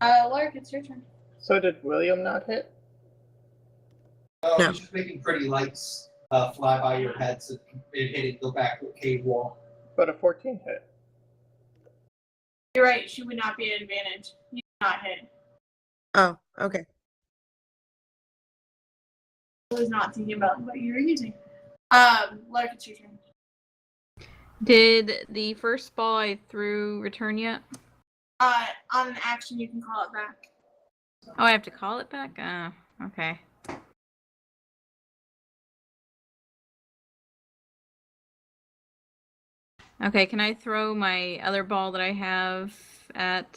Lark, it's your turn. So did William not hit? Oh, No. he's just making pretty lights fly by your head so it hit it, go back to a cave wall. But a 14 hit. You're right, she would not be at advantage. You did not hit. Oh, okay. I was not thinking about what you were using. Lark, it's your turn. Did the first ball I threw return yet? On an action, you can call it back. Oh, I have to call it back? Oh, okay. Okay, can I throw my other ball that I have at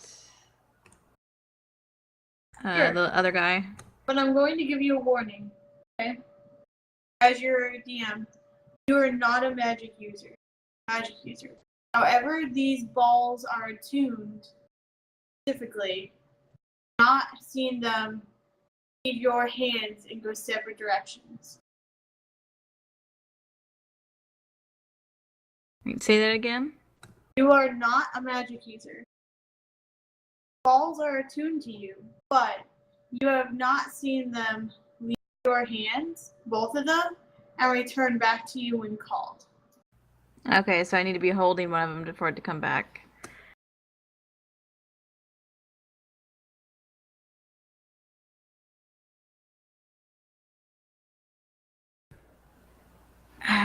Sure. the other guy? But I'm going to give you a warning, okay? As your DM, you are not a magic user. However, these balls are attuned specifically, not seeing them leave your hands and go separate directions. Say that again? You are not a magic user. Balls are attuned to you, but you have not seen them leave your hands, both of them, and return back to you when called. Okay, so I need to be holding one of them for it to come back.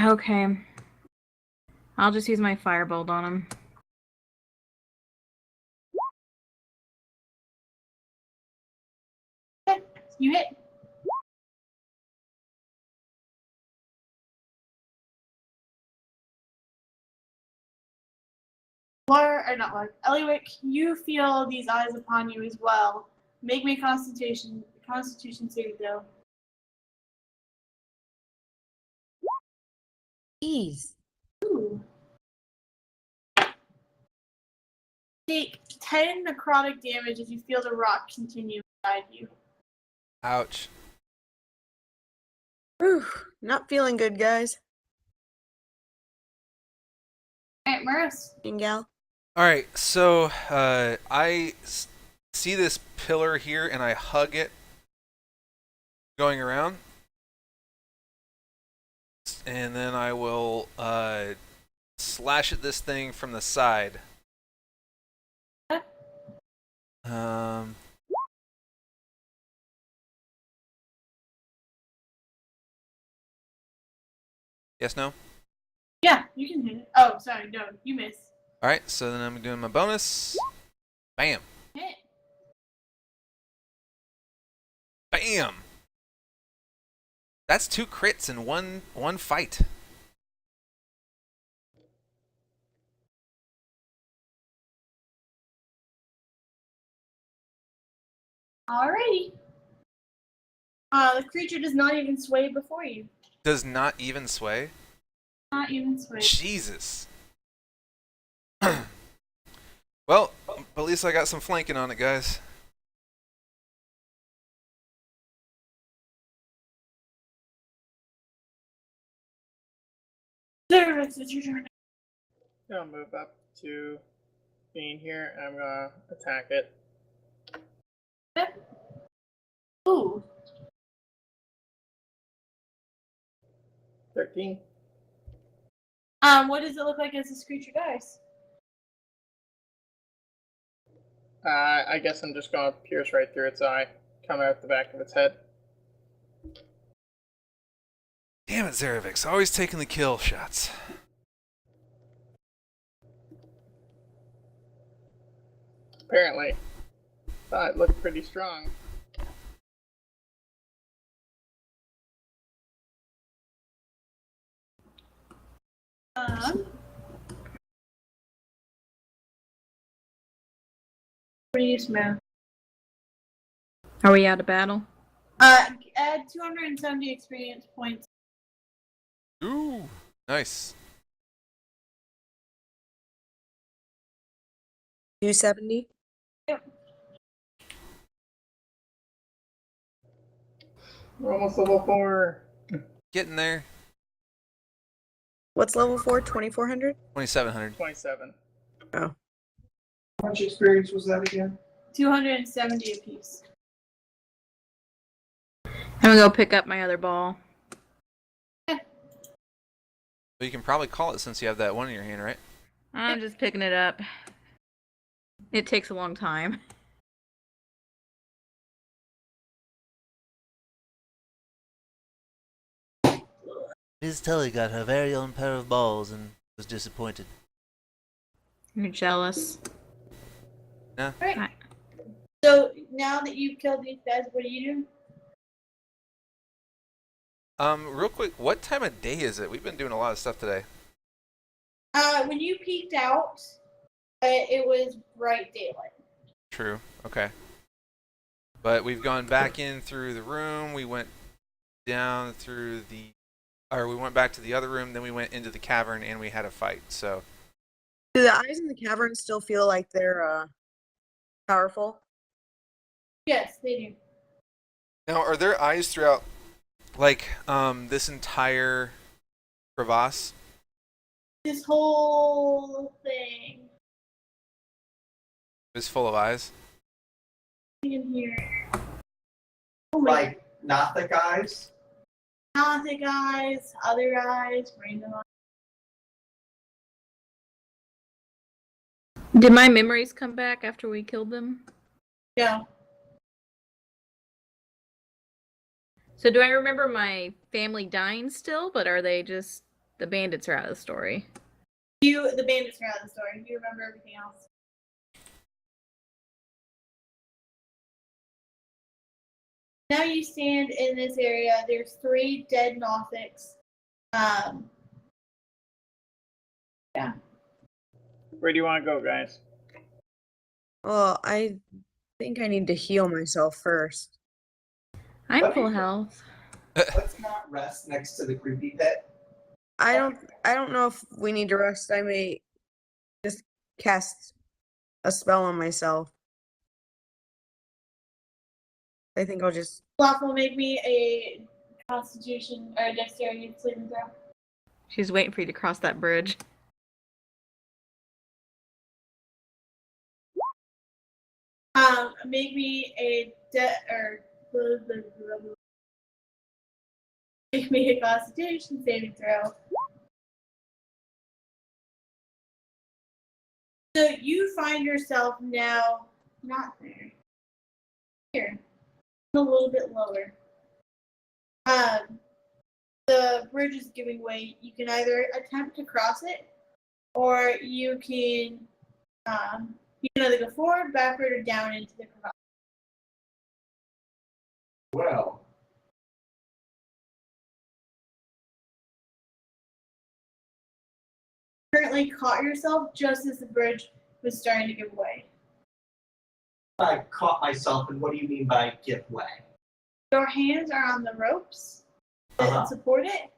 Okay. I'll just use my firebolt on him. Okay, you hit. Ellywick, you feel these eyes upon you as well. Make me a Constitution save, though. Jeez. Ooh. Take 10 necrotic damage as you feel the rock continue inside you. Ouch. Whew, not feeling good, guys. Alright, Maris. Gal. All right, so see this pillar here, and I hug it going around, and then I will slash at this thing from the side. Yes, no? Yeah, you can hit it. Oh, sorry, no, you miss. All right, so then I'm doing my bonus. Bam. Hit. Bam. That's 2 crits in one fight. Alrighty. The creature does not even sway before you. Does not even sway? Not even sway. Jesus. Well, at least I got some flanking on it, guys. Service, it's your turn. I'll move up to being here, and I'm gonna attack it. Ooh. 13. What does it look like as this creature dies? I guess I'm just gonna pierce right through its eye, come out the back of its head. Damn it, Zarevix. Always taking the kill shots. Apparently. Thought it looked pretty strong. What do you smell? Are we out of battle? Add 270 experience points. Ooh, nice. 270. Yep. We're almost level 4. Getting there. What's level 4? 2400? 2700. 27. Oh. How much experience was that again? 270 apiece. I'm gonna go pick up my other ball. Well, you can probably call it since you have that one in your hand, right? I'm just picking it up. It takes a long time. Miss Tully got her very own pair of balls and was disappointed. You're jealous. Yeah. Alright. So now that you've killed these guys, what do you do? Real quick, what time of day is it? We've been doing a lot of stuff today. When you peeked out, it was bright daylight. True. Okay. But we've gone back in through the room. We went down through we went back to the other room. Then we went into the cavern and we had a fight. So. Do the eyes in the cavern still feel like they're powerful? Yes, they do. Now, are there eyes throughout, like, this entire crevasse? This whole thing. It's full of eyes. You can hear it. Oh, wait. Like Nothic eyes? Gothic eyes, other eyes, random eyes. Did my memories come back after we killed them? No. So do I remember my family dying still, but are they just the bandits are out of the story? The bandits are out of the story. You remember everything else. Now you stand in this area. There's 3 dead Nothics. Yeah. Where do you want to go, guys? Well, I think I need to heal myself first. I'm full health. Let's not rest next to the creepy pit. I don't know if we need to rest. I may just cast a spell on myself. I think I'll just Lawful, make me a Constitution or a Dexterity saving throw. She's waiting for you to cross that bridge. Make me a make me a Constitution saving throw. So you find yourself now not there. Here. A little bit lower. The bridge is giving way. You can either attempt to cross it, or you can either go forward, backward, or down into the crevasse. Well, Currently caught yourself just as the bridge was starting to give way. I caught myself, and what do you mean by give way? Your hands are on the ropes that support it.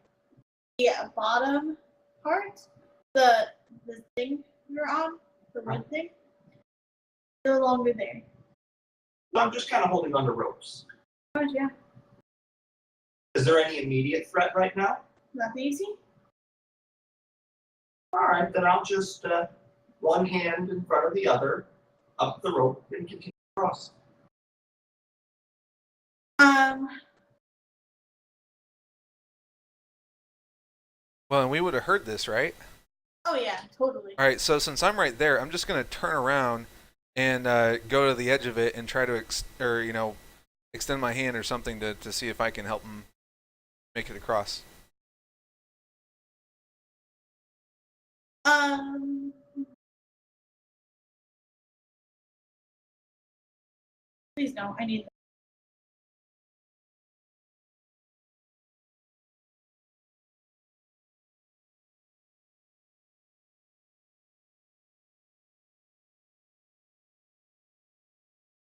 The bottom part, the thing you're on, the wood thing, no longer there. So I'm just kind of holding on to ropes. Oh, yeah. Is there any immediate threat right now? Nothing easy. All right, then I'll just one hand in front of the other, up the rope, and continue across. Well, and we would have heard this, right? Oh yeah, totally. All right, so since I'm right there, I'm just going to turn around and go to the edge of it and try to extend my hand or something to see if I can help him make it across. Please no, I need.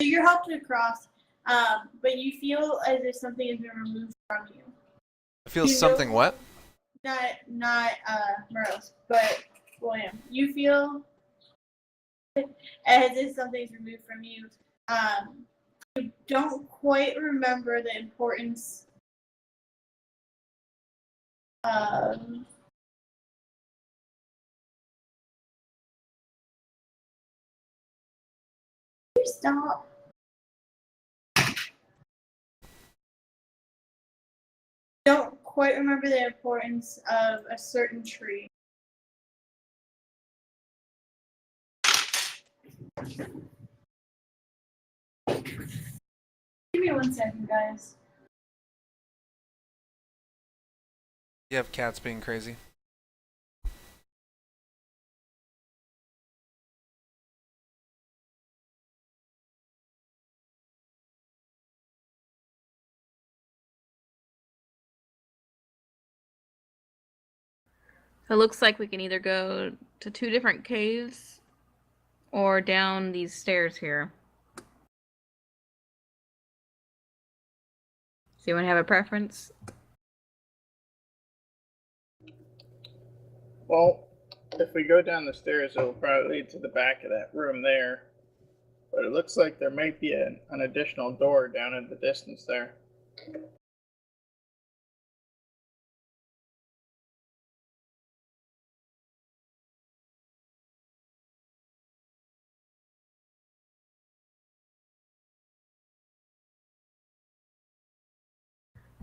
So you're helped across, but you feel as if something has been removed from you. I feel something what? Not Morose, but William. You feel as if something's removed from you. You don't quite remember the importance of stop. Don't quite remember the importance of a certain tree. Give me 1 second, guys. You have cats being crazy. It looks like we can either go to 2 different caves or down these stairs here. So you want to have a preference? Well, if we go down the stairs, it'll probably lead to the back of that room there. But it looks like there might be an additional door down in the distance there.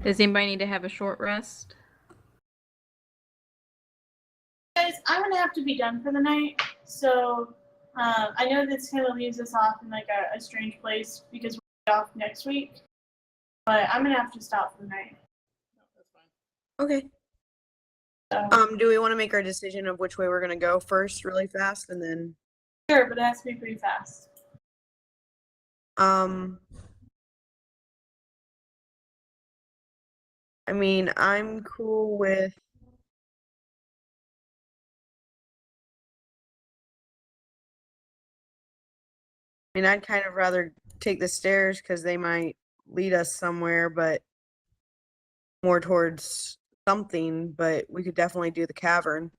Does anybody need to have a short rest? Guys, I'm gonna have to be done for the night. So I know this kind of leaves us off in like a strange place because we're off next week. But I'm gonna have to stop for the night. Okay. So, Do we want to make our decision of which way we're gonna go first, really fast, and then? sure, but it has to be pretty fast. I mean, I'm cool with. I mean, I'd kind of rather take the stairs because they might lead us somewhere, but more towards something. But we could definitely do the cavern.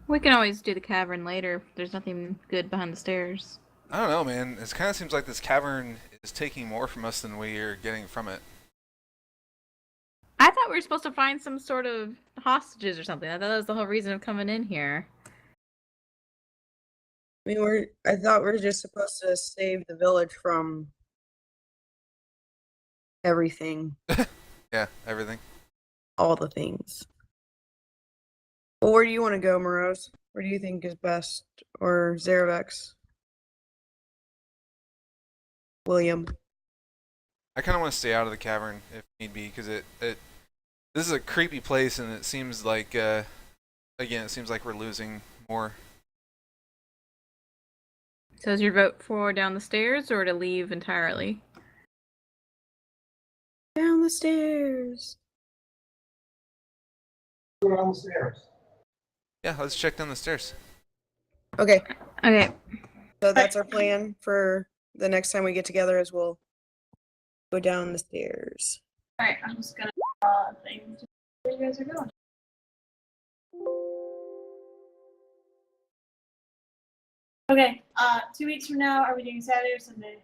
We can always do the cavern later. There's nothing good behind the stairs. I don't know, man. It kind of seems like this cavern is taking more from us than we are getting from it. I thought we were supposed to find some sort of hostages or something. I thought that was the whole reason of coming in here. I mean, I thought we were just supposed to save the village from everything, Yeah, everything. all the things. Well, where do you want to go, Morose? Where do you think is best? Or Zeravex? William? I kind of want to stay out of the cavern if need be, because this is a creepy place, and it seems like again, it seems like we're losing more. So is your vote for down the stairs or to leave entirely? Down the stairs. Go down the stairs. Yeah, let's check down the stairs. Okay, Okay. so that's our plan for the next time we get together is we'll go down the stairs. Alright, I'm just gonna things where you guys are going. Okay, 2 weeks from now, are we doing Saturday or Sunday?